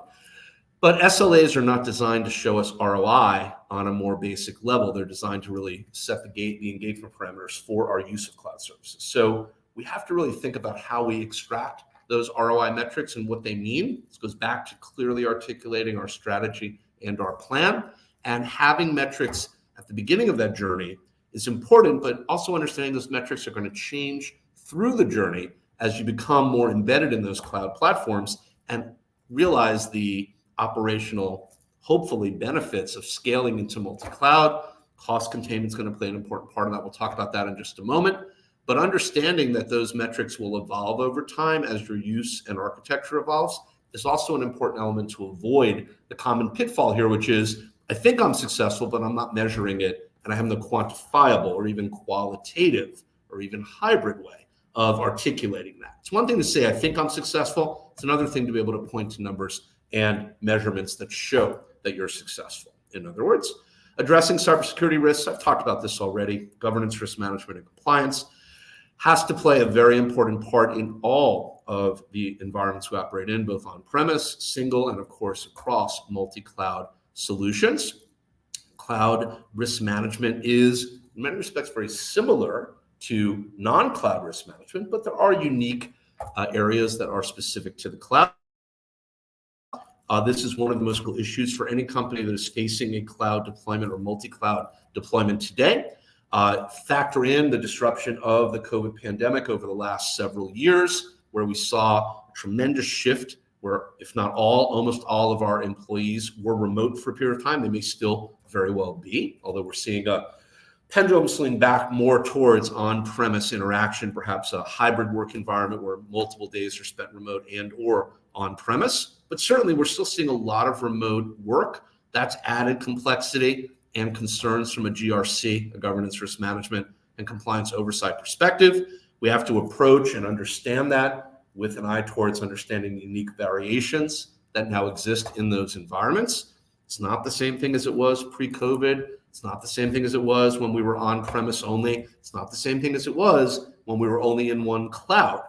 But SLAs are not designed to show us ROI on a more basic level. They're designed to really set the engagement parameters for our use of cloud services. So we have to really think about how we extract those ROI metrics and what they mean. This goes back to clearly articulating our strategy and our plan, and having metrics at the beginning of that journey is important, but also understanding those metrics are going to change through the journey as you become more embedded in those cloud platforms and realize the operational, hopefully, benefits of scaling into multi-cloud. Cost containment is going to play an important part of that. We'll talk about that in just a moment. But understanding that those metrics will evolve over time as your use and architecture evolves is also an important element to avoid the common pitfall here, which is, I think I'm successful, but I'm not measuring it, and I have no quantifiable or even qualitative or even hybrid way of articulating that. It's one thing to say, I think I'm successful. It's another thing to be able to point to numbers and measurements that show that you're successful. In other words, addressing cybersecurity risks, I've talked about this already, governance, risk management, and compliance has to play a very important part in all of the environments we operate in, both on-premise, single, and of course, across multi-cloud solutions. Cloud risk management is, in many respects, very similar to non-cloud risk management, but there are unique areas that are specific to the cloud. This is one of the most critical issues for any company that is facing a cloud deployment or multi-cloud deployment today. Factor in the disruption of the COVID pandemic over the last several years, where we saw a tremendous shift where, if not all, almost all of our employees were remote for a period of time. They may still very well be, although we're seeing a pendulum swing back more towards on-premise interaction, perhaps a hybrid work environment where multiple days are spent remote and or on-premise. But certainly we're still seeing a lot of remote work. That's added complexity and concerns from a GRC, a governance, risk management, and compliance oversight perspective. We have to approach and understand that with an eye towards understanding the unique variations that now exist in those environments. It's not the same thing as it was pre-COVID. It's not the same thing as it was when we were on-premise only. It's not the same thing as it was when we were only in one cloud.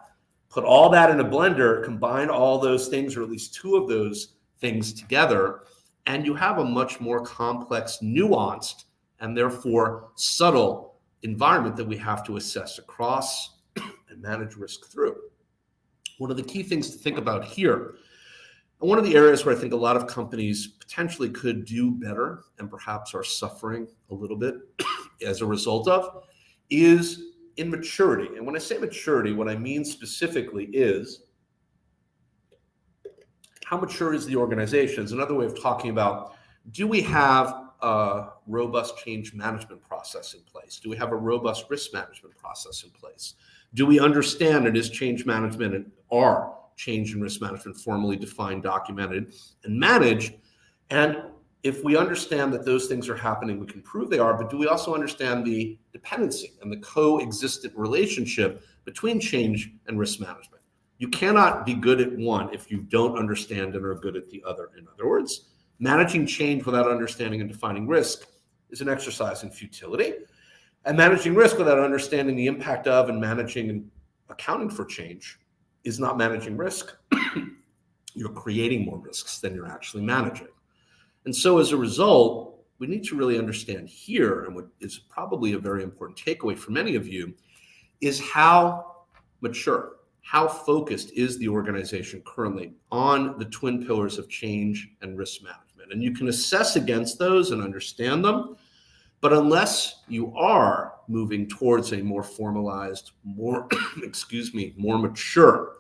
Put all that in a blender, combine all those things, or at least two of those things together, and you have a much more complex, nuanced, and therefore subtle environment that we have to assess across and manage risk through. One of the key things to think about here, and one of the areas where I think a lot of companies potentially could do better and perhaps are suffering a little bit as a result of, is in maturity. And when I say maturity, what I mean specifically is how mature is the organization? It's another way of talking about, do we have a robust change management process in place? Do we have a robust risk management process in place? Do we understand it is change management and are change and risk management formally defined, documented, and managed? And if we understand that those things are happening, we can prove they are, but do we also understand the dependency and the coexistent relationship between change and risk management? You cannot be good at one if you don't understand and are good at the other. In other words, managing change without understanding and defining risk is an exercise in futility. And managing risk without understanding the impact of and managing and accounting for change is not managing risk. You're creating more risks than you're actually managing. And so as a result, we need to really understand here, and what is probably a very important takeaway for many of you, is how mature, how focused is the organization currently on the twin pillars of change and risk management. And you can assess against those and understand them, but unless you are moving towards a more formalized, more, more mature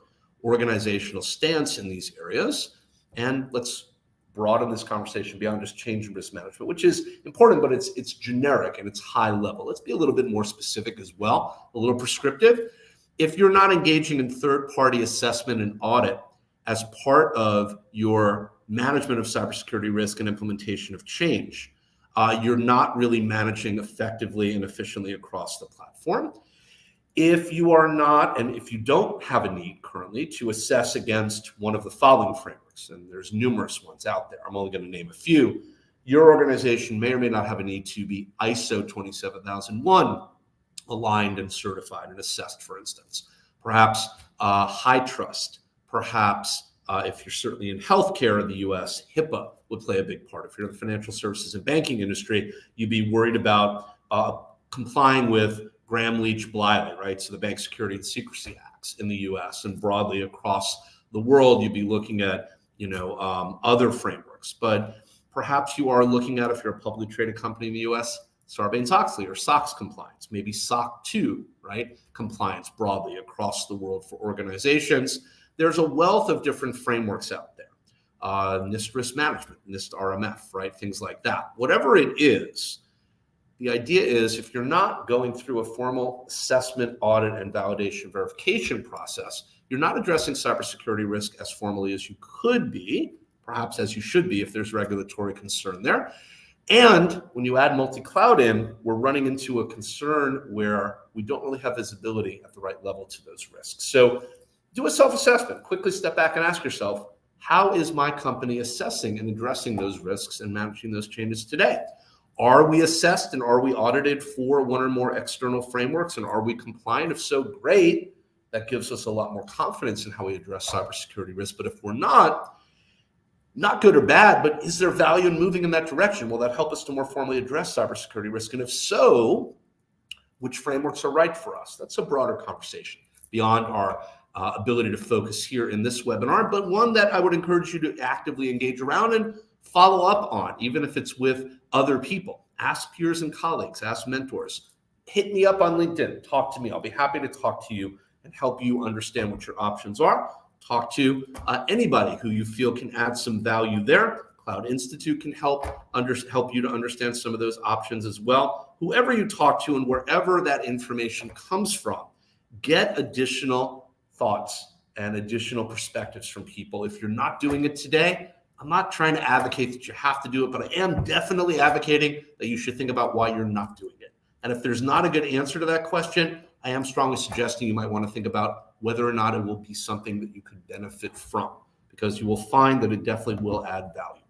organizational stance in these areas, and let's broaden this conversation beyond just change and risk management, which is important, but it's generic and it's high level. Let's be a little bit more specific as well, a little prescriptive. If you're not engaging in third-party assessment and audit as part of your management of cybersecurity risk and implementation of change, you're not really managing effectively and efficiently across the platform. If you are not, and if you don't have a need currently to assess against one of the following frameworks, and there's numerous ones out there, I'm only going to name a few, your organization may or may not have a need to be ISO 27001 aligned and certified and assessed, for instance. Perhaps high trust, perhaps if you're certainly in healthcare in the US, HIPAA would play a big part. If you're in the financial services and banking industry, you'd be worried about complying with Gramm-Leach-Bliley, right? So the Bank Security and Secrecy Acts in the US and broadly across the world, you'd be looking at, other frameworks. But perhaps you are looking at, if you're a publicly traded company in the US, Sarbanes-Oxley or SOX compliance, maybe SOC 2, right? Compliance broadly across the world for organizations. There's a wealth of different frameworks out there. NIST risk management, NIST RMF, right? Things like that. Whatever it is, the idea is if you're not going through a formal assessment, audit, and validation verification process, you're not addressing cybersecurity risk as formally as you could be, perhaps as you should be if there's regulatory concern there. And when you add multi-cloud in, we're running into a concern where we don't really have visibility at the right level to those risks. So do a self-assessment. Quickly step back and ask yourself, how is my company assessing and addressing those risks and managing those changes today? Are we assessed and are we audited for one or more external frameworks, and are we compliant? If so, great. That gives us a lot more confidence in how we address cybersecurity risk. But if we're not good or bad, but is there value in moving in that direction? Will that help us to more formally address cybersecurity risk? And if so, which frameworks are right for us? That's a broader conversation beyond our ability to focus here in this webinar, but one that I would encourage you to actively engage around and follow up on, even if it's with other people. Ask peers and colleagues, ask mentors. Hit me up on LinkedIn, talk to me. I'll be happy to talk to you and help you understand what your options are. Talk to anybody who you feel can add some value there. Cloud Institute can help you to understand some of those options as well. Whoever you talk to and wherever that information comes from, get additional thoughts and additional perspectives from people. If you're not doing it today, I'm not trying to advocate that you have to do it, but I am definitely advocating that you should think about why you're not doing it. And if there's not a good answer to that question, I am strongly suggesting you might want to think about whether or not it will be something that you could benefit from, because you will find that it definitely will add value.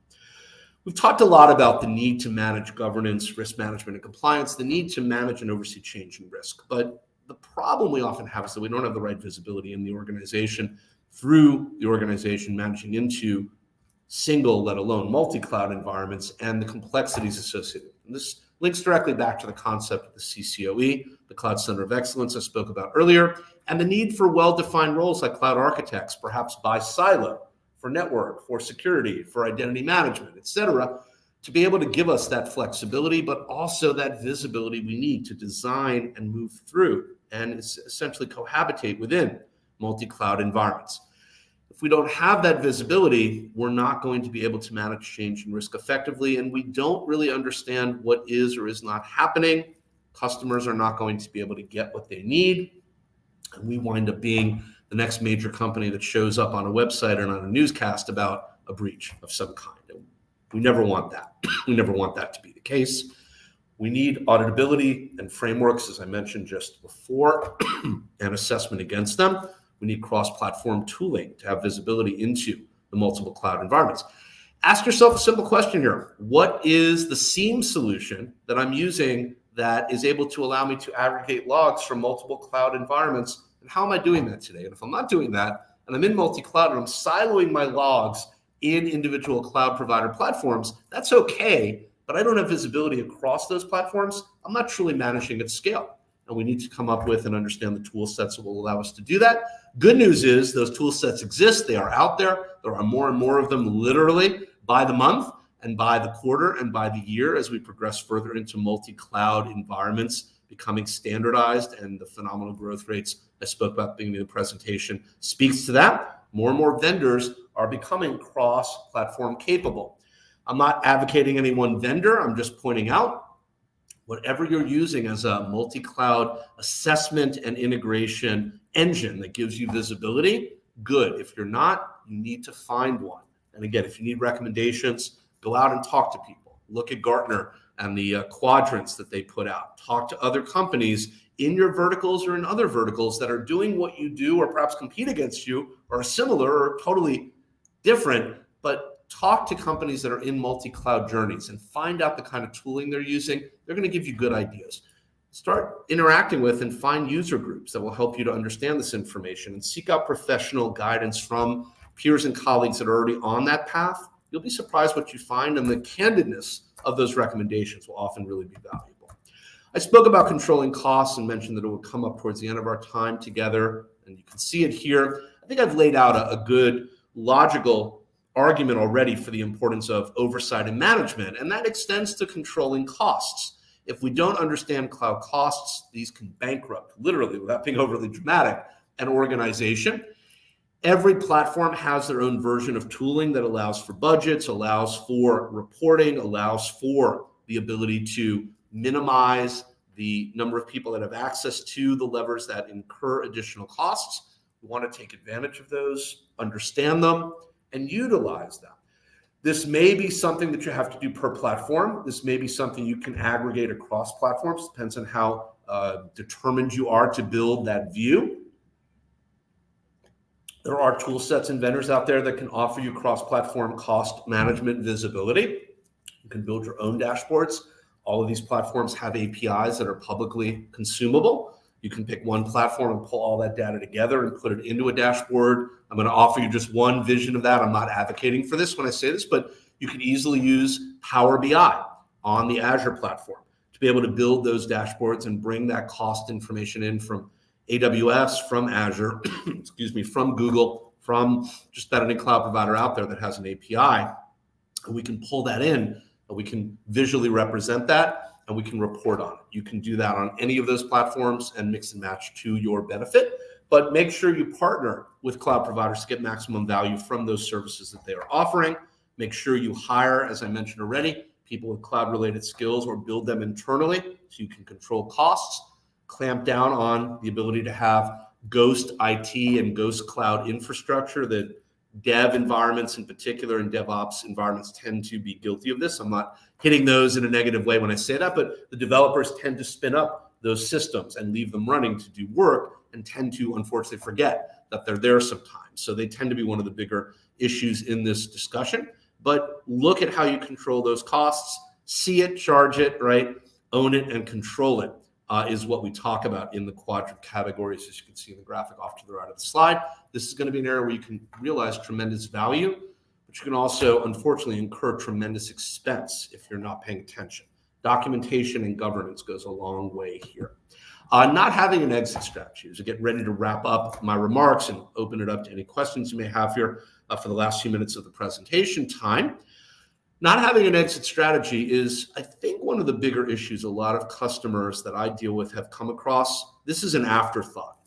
We've talked a lot about the need to manage governance, risk management, and compliance, the need to manage and oversee change and risk. But the problem we often have is that we don't have the right visibility in the organization through the organization managing into single, let alone multi-cloud environments and the complexities associated. And this links directly back to the concept of the CCOE, the Cloud Center of Excellence I spoke about earlier, and the need for well-defined roles like cloud architects, perhaps by silo, for network, for security, for identity management, et cetera, to be able to give us that flexibility, but also that visibility we need to design and move through and essentially cohabitate within multi-cloud environments. If we don't have that visibility, we're not going to be able to manage change and risk effectively, and we don't really understand what is or is not happening. Customers are not going to be able to get what they need, and we wind up being the next major company that shows up on a website and on a newscast about a breach of some kind. We never want that. We never want that to be the case. We need auditability and frameworks, as I mentioned just before, and assessment against them. We need cross-platform tooling to have visibility into the multiple cloud environments. Ask yourself a simple question here. What is the SIEM solution that I'm using that is able to allow me to aggregate logs from multiple cloud environments? And how am I doing that today? And if I'm not doing that, and I'm in multi-cloud and I'm siloing my logs in individual cloud provider platforms, that's okay, but I don't have visibility across those platforms. I'm not truly managing at scale. And we need to come up with and understand the tool sets that will allow us to do that. Good news is those tool sets exist. They are out there. There are more and more of them literally by the month and by the quarter and by the year as we progress further into multi-cloud environments becoming standardized, and the phenomenal growth rates I spoke about at the beginning of the presentation speaks to that. More and more vendors are becoming cross-platform capable. I'm not advocating any one vendor. I'm just pointing out whatever you're using as a multi-cloud assessment and integration engine that gives you visibility, good. If you're not, you need to find one. And again, if you need recommendations, go out and talk to people. Look at Gartner and the quadrants that they put out. Talk to other companies in your verticals or in other verticals that are doing what you do or perhaps compete against you or are similar or totally different, but talk to companies that are in multi-cloud journeys and find out the kind of tooling they're using. They're going to give you good ideas. Start interacting with and find user groups that will help you to understand this information and seek out professional guidance from peers and colleagues that are already on that path. You'll be surprised what you find, and the candidness of those recommendations will often really be valuable. I spoke about controlling costs and mentioned that it would come up towards the end of our time together, and you can see it here. I think I've laid out a good logical argument already for the importance of oversight and management, and that extends to controlling costs. If we don't understand cloud costs, these can bankrupt, literally, without being overly dramatic, an organization. Every platform has their own version of tooling that allows for budgets, allows for reporting, allows for the ability to minimize the number of people that have access to the levers that incur additional costs. We want to take advantage of those, understand them, and utilize them. This may be something that you have to do per platform. This may be something you can aggregate across platforms. Depends on how determined you are to build that view. There are tool sets and vendors out there that can offer you cross-platform cost management visibility. You can build your own dashboards. All of these platforms have APIs that are publicly consumable. You can pick one platform and pull all that data together and put it into a dashboard. I'm going to offer you just one vision of that. I'm not advocating for this when I say this, but you can easily use Power BI on the Azure platform to be able to build those dashboards and bring that cost information in from AWS, from Azure, excuse me, from Google, from just about any cloud provider out there that has an API. And we can pull that in, and we can visually represent that, and we can report on it. You can do that on any of those platforms and mix and match to your benefit, but make sure you partner with cloud providers to get maximum value from those services that they are offering. Make sure you hire, as I mentioned already, people with cloud-related skills or build them internally so you can control costs, clamp down on the ability to have ghost IT and ghost cloud infrastructure. That dev environments in particular and DevOps environments tend to be guilty of this. I'm not hitting those in a negative way when I say that, but the developers tend to spin up those systems and leave them running to do work and tend to unfortunately forget that they're there sometimes. So they tend to be one of the bigger issues in this discussion. but look at how you control those costs, see it, charge it, right? Own it and control it is what we talk about in the quadrant categories, as you can see in the graphic off to the right of the slide. This is going to be an area where you can realize tremendous value, but you can also, unfortunately, incur tremendous expense if you're not paying attention. Documentation and governance goes a long way here. Not having an exit strategy. As I get ready to wrap up my remarks and open it up to any questions you may have here for the last few minutes of the presentation time. Not having an exit strategy is, I think, one of the bigger issues a lot of customers that I deal with have come across. This is an afterthought,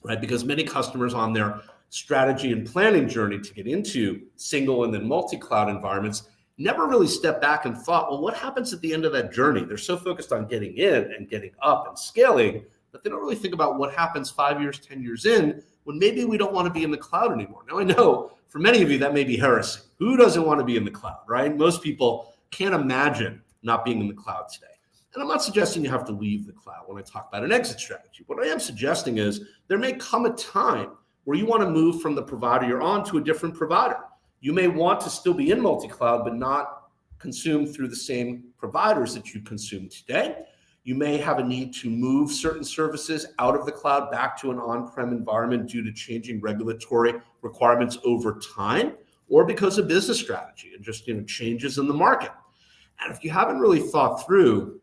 right? Because many customers on their strategy and planning journey to get into single and then multi-cloud environments never really stepped back and thought, well, what happens at the end of that journey? They're so focused on getting in and getting up and scaling that they don't really think about what happens 5 years, 10 years in when maybe we don't want to be in the cloud anymore. Now, I know for many of you that may be heresy. Who doesn't want to be in the cloud, right? Most people can't imagine not being in the cloud today. And I'm not suggesting you have to leave the cloud when I talk about an exit strategy. What I am suggesting is there may come a time where you want to move from the provider you're on to a different provider. You may want to still be in multi-cloud, but not consume through the same providers that you consume today. You may have a need to move certain services out of the cloud back to an on-prem environment due to changing regulatory requirements over time, or because of business strategy and just changes in the market. And if you haven't really thought through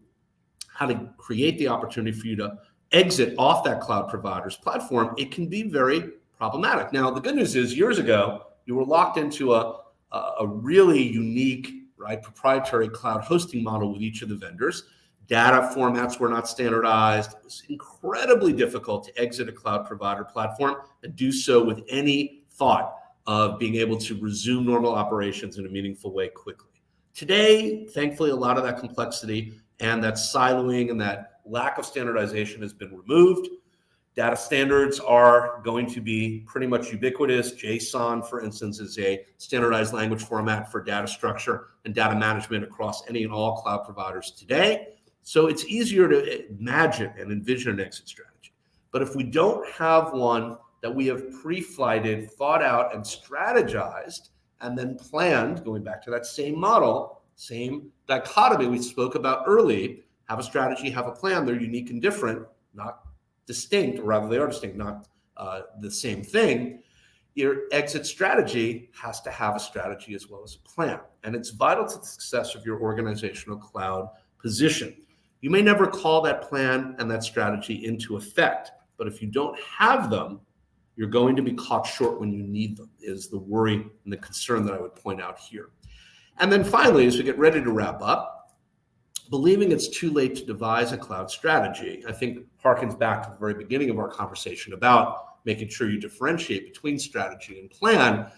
how to create the opportunity for you to exit off that cloud provider's platform, it can be very problematic. Now, the good news is years ago, you were locked into a really unique, right, proprietary cloud hosting model with each of the vendors. Data formats were not standardized. It was incredibly difficult to exit a cloud provider platform and do so with any thought of being able to resume normal operations in a meaningful way quickly. Today, thankfully, a lot of that complexity and that siloing and that lack of standardization has been removed. Data standards are going to be pretty much ubiquitous. JSON, for instance, is a standardized language format for data structure and data management across any and all cloud providers today. So it's easier to imagine and envision an exit strategy. But if we don't have one that we have pre-flighted, thought out, and strategized, and then planned, going back to that same model, same dichotomy we spoke about early, have a strategy, have a plan, they're unique and different, not distinct, or rather they are distinct, not the same thing. Your exit strategy has to have a strategy as well as a plan. And it's vital to the success of your organizational cloud position. You may never call that plan and that strategy into effect, but if you don't have them, you're going to be caught short when you need them, is the worry and the concern that I would point out here. And then finally, as we get ready to wrap up, believing it's too late to devise a cloud strategy, I think harkens back to the very beginning of our conversation about making sure you differentiate between strategy and plan.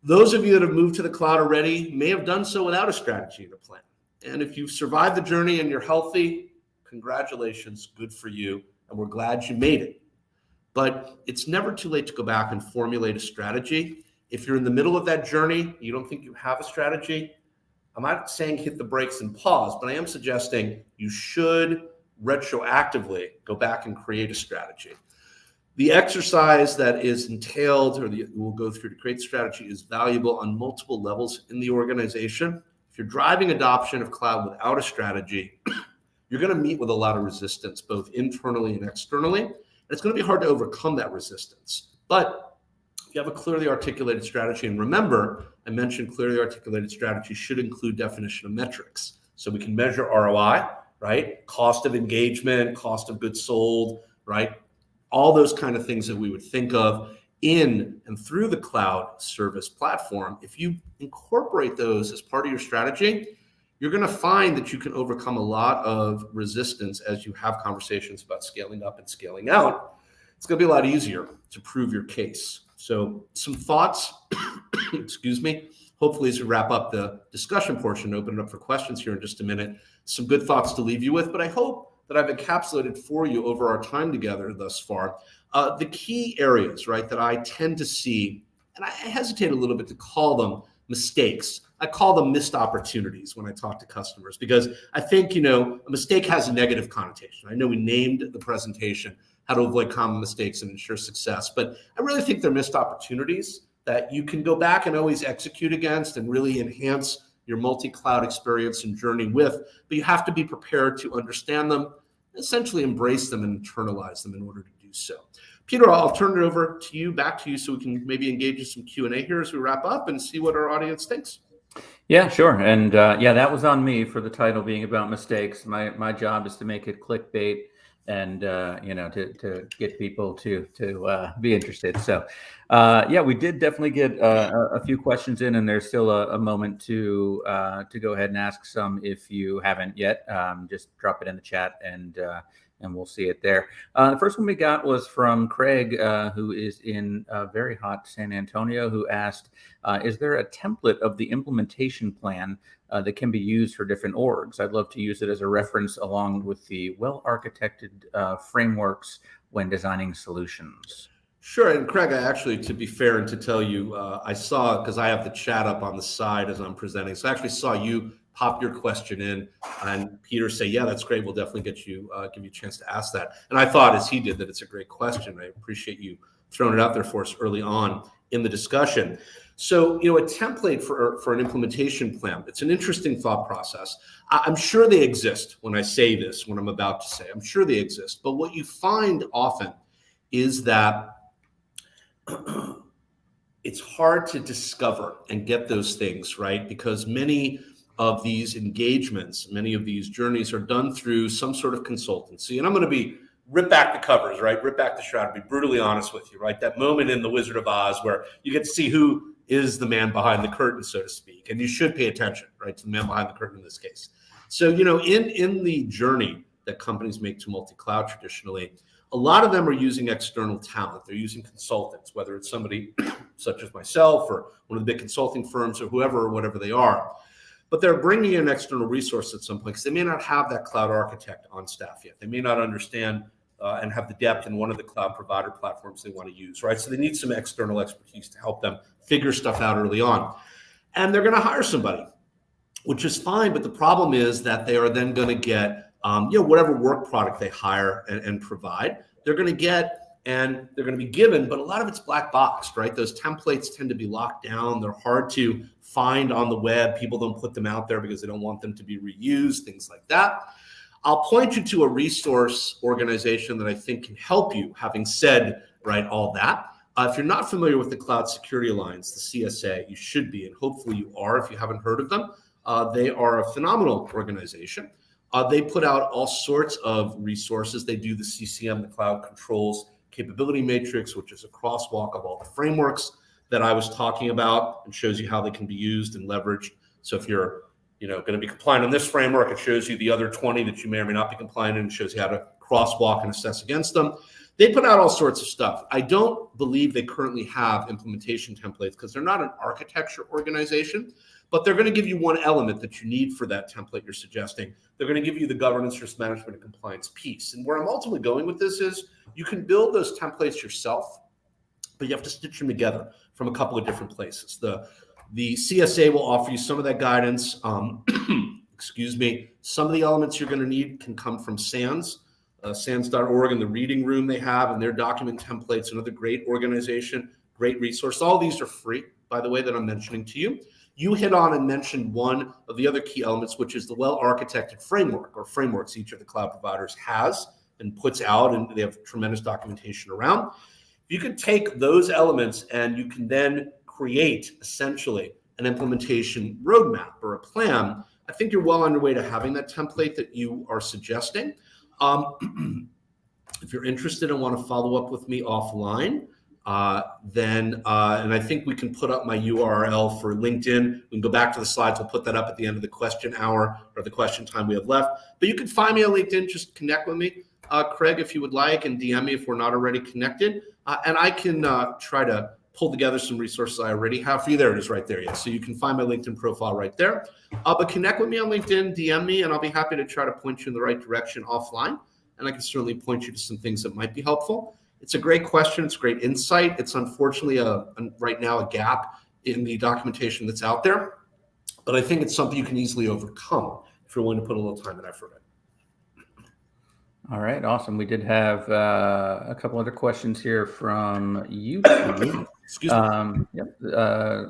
Those of you that have moved to the cloud already may have done so without a strategy and a plan. And if you've survived the journey and you're healthy, congratulations, good for you, and we're glad you made it. But it's never too late to go back and formulate a strategy. If you're in the middle of that journey, you don't think you have a strategy, I'm not saying hit the brakes and pause, but I am suggesting you should retroactively go back and create a strategy. The exercise that is entailed or we'll go through to create strategy is valuable on multiple levels in the organization. If you're driving adoption of cloud without a strategy, you're going to meet with a lot of resistance, both internally and externally. And it's going to be hard to overcome that resistance. But if you have a clearly articulated strategy, and remember, I mentioned clearly articulated strategy should include definition of metrics. So we can measure ROI, right? Cost of engagement, cost of goods sold, right? All those kind of things that we would think of in and through the cloud service platform. If you incorporate those as part of your strategy, you're going to find that you can overcome a lot of resistance as you have conversations about scaling up and scaling out. It's going to be a lot easier to prove your case. So some thoughts, excuse me, hopefully as we wrap up the discussion portion, open it up for questions here in just a minute, some good thoughts to leave you with, but I hope that I've encapsulated for you over our time together thus far, the key areas, right, that I tend to see, and I hesitate a little bit to call them mistakes. I call them missed opportunities when I talk to customers, because I think, a mistake has a negative connotation. I know we named the presentation how to avoid common mistakes and ensure success, but I really think they're missed opportunities that you can go back and always execute against and really enhance your multi-cloud experience and journey with, but you have to be prepared to understand them, essentially embrace them and internalize them in order to do so. Peter, I'll turn it over to you, back to you, so we can maybe engage in some Q&A here as we wrap up and see what our audience thinks. Yeah, sure. And yeah, that was on me for the title being about mistakes. My job is to make it clickbait and to get people to be interested. So yeah, we did definitely get a few questions in, and there's still a moment to go ahead and ask some if you haven't yet. Just drop it in the chat and we'll see it there. The first one we got was from Craig, who is in very hot San Antonio, who asked, is there a template of the implementation plan that can be used for different orgs? I'd love to use it as a reference along with the well-architected frameworks when designing solutions. Sure. And Craig, I actually, to be fair and to tell you, I saw, because I have the chat up on the side as I'm presenting, so I actually saw you pop your question in and Peter say, yeah, that's great. We'll definitely get you, give you a chance to ask that. And I thought, as he did, that it's a great question. I appreciate you throwing it out there for us early on in the discussion. So, a template for an implementation plan, it's an interesting thought process. I'm sure they exist when I say this, when I'm about to say, I'm sure they exist. But what you find often is that it's hard to discover and get those things, right? Because many of these engagements, many of these journeys are done through some sort of consultancy. And I'm going to rip back the covers, right? Rip back the shroud, be brutally honest with you, right? That moment in The Wizard of Oz where you get to see who is the man behind the curtain, so to speak. And you should pay attention, right, to the man behind the curtain in this case. So, in the journey that companies make to multi-cloud traditionally, a lot of them are using external talent. They're using consultants, whether it's somebody such as myself or one of the big consulting firms or whoever or whatever they are. But they're bringing in external resources at some point because they may not have that cloud architect on staff yet. They may not understand and have the depth in one of the cloud provider platforms they want to use, right? So they need some external expertise to help them figure stuff out early on. And they're going to hire somebody, which is fine. But the problem is that they are then going to get, whatever work product they hire and provide, they're going to get and they're going to be given, but a lot of it's black boxed, right? Those templates tend to be locked down. They're hard to find on the web. People don't put them out there because they don't want them to be reused, things like that. I'll point you to a resource organization that I think can help you, having said, right, all that. If you're not familiar with the Cloud Security Alliance, the CSA, you should be, and hopefully you are if you haven't heard of them. They are a phenomenal organization. They put out all sorts of resources. They do the CCM, the Cloud Controls Capability Matrix, which is a crosswalk of all the frameworks that I was talking about, and shows you how they can be used and leveraged. So if you're going to be compliant on this framework, it shows you the other 20 that you may or may not be compliant in, and shows you how to crosswalk and assess against them. They put out all sorts of stuff. I don't believe they currently have implementation templates because they're not an architecture organization, but they're going to give you one element that you need for that template you're suggesting. They're going to give you the governance, risk management, and compliance piece. And where I'm ultimately going with this is you can build those templates yourself, but you have to stitch them together from a couple of different places. The CSA will offer you some of that guidance. Excuse me. Some of the elements you're going to need can come from SANS, SANS.org, and the reading room they have, and their document templates, another great organization, great resource. All these are free, by the way, that I'm mentioning to you. You hit on and mentioned one of the other key elements, which is the well-architected framework or frameworks each of the cloud providers has and puts out, and they have tremendous documentation around. You can take those elements and you can then create essentially an implementation roadmap or a plan. I think you're well on your way to having that template that you are suggesting. If you're interested and want to follow up with me offline, and I think we can put up my URL for LinkedIn. We can go back to the slides. We'll put that up at the end of the question hour or the question time we have left. But you can find me on LinkedIn. Just connect with me, Craig, if you would like, and DM me if we're not already connected. And I can try to pull together some resources I already have for you. There it is right there. Yeah. So you can find my LinkedIn profile right there. But connect with me on LinkedIn, DM me, and I'll be happy to try to point you in the right direction offline. And I can certainly point you to some things that might be helpful. It's a great question. It's great insight. It's unfortunately right now a gap in the documentation that's out there, but I think it's something you can easily overcome if you're willing to put a little time and effort in. All right, awesome. We did have a couple other questions here from YouTube. Excuse me. Yep.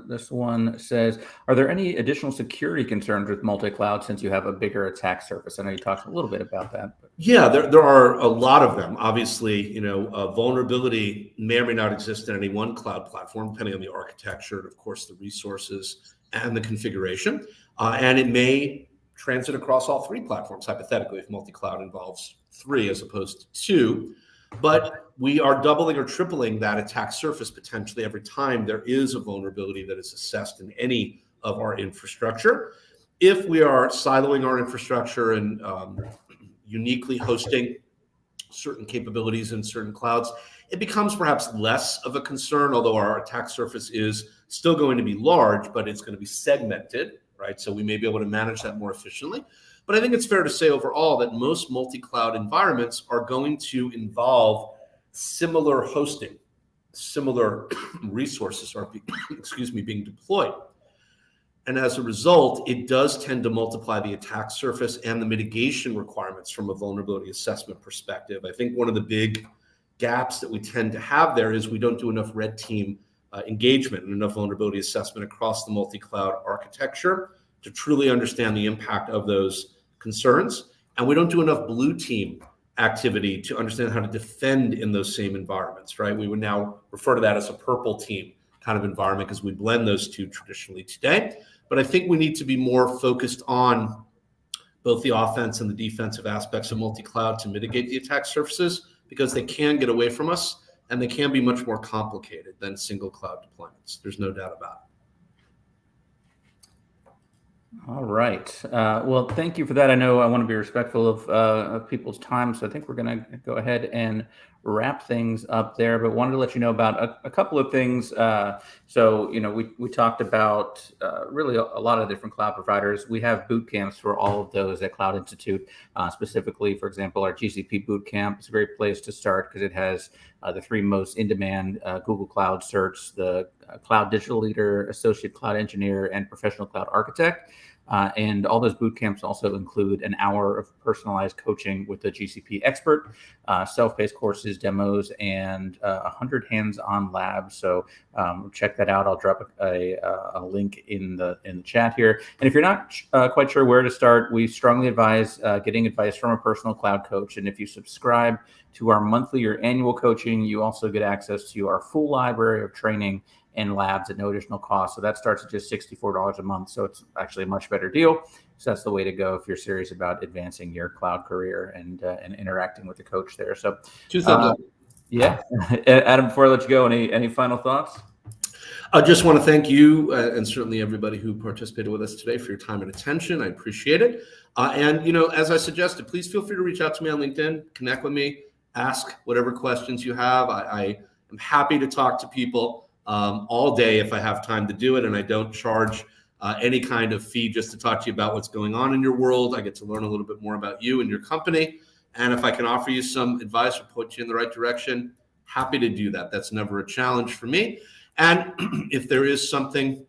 This one says, are there any additional security concerns with multi-cloud since you have a bigger attack surface? I know you talked a little bit about that. But... Yeah, there are a lot of them. Obviously, a vulnerability may or may not exist in any one cloud platform, depending on the architecture and, of course, the resources and the configuration. And it may transit across all three platforms, hypothetically, if multi-cloud involves three as opposed to two. But we are doubling or tripling that attack surface potentially every time there is a vulnerability that is assessed in any of our infrastructure. If we are siloing our infrastructure and uniquely hosting certain capabilities in certain clouds, it becomes perhaps less of a concern, although our attack surface is still going to be large, but it's going to be segmented, right? So we may be able to manage that more efficiently. But I think it's fair to say overall that most multi-cloud environments are going to involve similar hosting, similar resources are being deployed. And as a result, it does tend to multiply the attack surface and the mitigation requirements from a vulnerability assessment perspective. I think one of the big gaps that we tend to have there is we don't do enough red team engagement and enough vulnerability assessment across the multi-cloud architecture to truly understand the impact of those concerns. And we don't do enough blue team activity to understand how to defend in those same environments, right? We would now refer to that as a purple team kind of environment because we blend those two traditionally today. But I think we need to be more focused on both the offense and the defensive aspects of multi-cloud to mitigate the attack surfaces, because they can get away from us and they can be much more complicated than single cloud deployments. There's no doubt about it. All right. Well, thank you for that. I know I want to be respectful of people's time, so I think we're going to go ahead and wrap things up there, but wanted to let you know about a couple of things. So, we talked about really a lot of different cloud providers. We have boot camps for all of those at Cloud Institute. Specifically, for example, our GCP boot camp is a great place to start because it has the three most in-demand Google Cloud certs, the Cloud Digital Leader, Associate Cloud Engineer, and Professional Cloud Architect. And all those boot camps also include an hour of personalized coaching with a GCP expert, self-paced courses, demos, and 100 hands-on labs. So check that out. I'll drop a link in the chat here. And if you're not quite sure where to start, we strongly advise getting advice from a personal cloud coach. And if you subscribe to our monthly or annual coaching, you also get access to our full library of training and labs at no additional cost. So that starts at just $64 a month. So it's actually a much better deal. So that's the way to go if you're serious about advancing your cloud career and interacting with the coach there. So two thumbs up. Yeah. Adam, before I let you go, any final thoughts? I just want to thank you and certainly everybody who participated with us today for your time and attention. I appreciate it. And, as I suggested, please feel free to reach out to me on LinkedIn, connect with me, ask whatever questions you have. I am happy to talk to people all day if I have time to do it, and I don't charge any kind of fee just to talk to you about what's going on in your world. I get to learn a little bit more about you and your company, and if I can offer you some advice or put you in the right direction, happy to do that. That's never a challenge for me. And if there is something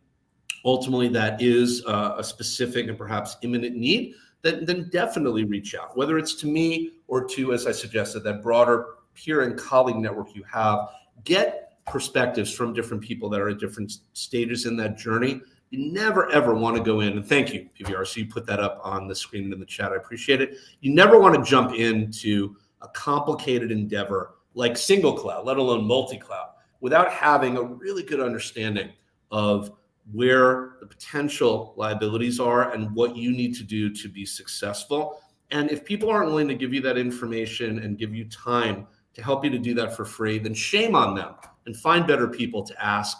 ultimately that is a specific and perhaps imminent need, then definitely reach out, whether it's to me or to, as I suggested, that broader peer and colleague network you have. Get perspectives from different people that are at different stages in that journey. You never, ever want to go in, and thank you, PVR, so you put that up on the screen and in the chat. I appreciate it. You never want to jump into a complicated endeavor like single cloud, let alone multi-cloud, without having a really good understanding of where the potential liabilities are and what you need to do to be successful. And if people aren't willing to give you that information and give you time to help you to do that for free, then shame on them, and find better people to ask.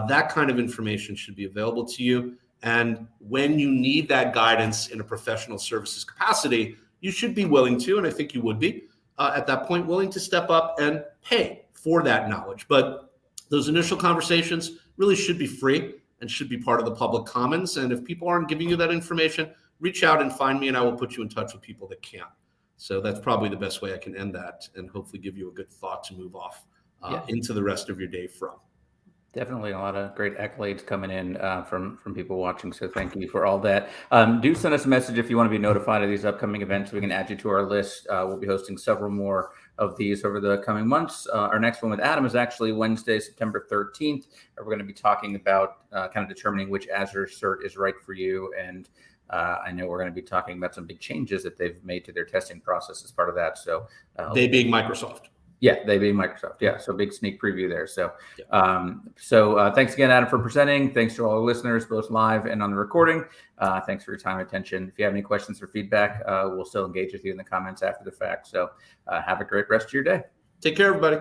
That kind of information should be available to you. And when you need that guidance in a professional services capacity, you should be willing to, and I think you would be, at that point, willing to step up and pay for that knowledge. But those initial conversations really should be free and should be part of the public commons. And if people aren't giving you that information, reach out and find me, and I will put you in touch with people that can. So that's probably the best way I can end that, and hopefully give you a good thought to move off into the rest of your day from. Definitely a lot of great accolades coming in from people watching. So thank you for all that. Do send us a message if you want to be notified of these upcoming events. We can add you to our list. We'll be hosting several more of these over the coming months. Our next one with Adam is actually Wednesday, September 13th. We're going to be talking about kind of determining which Azure cert is right for you. And I know we're going to be talking about some big changes that they've made to their testing process as part of that. So they being Microsoft. Yeah, they being Microsoft. Yeah, so big sneak preview there. So, Yeah. Thanks again, Adam, for presenting. Thanks to all the listeners, both live and on the recording. Thanks for your time and attention. If you have any questions or feedback, we'll still engage with you in the comments after the fact. So have a great rest of your day. Take care, everybody.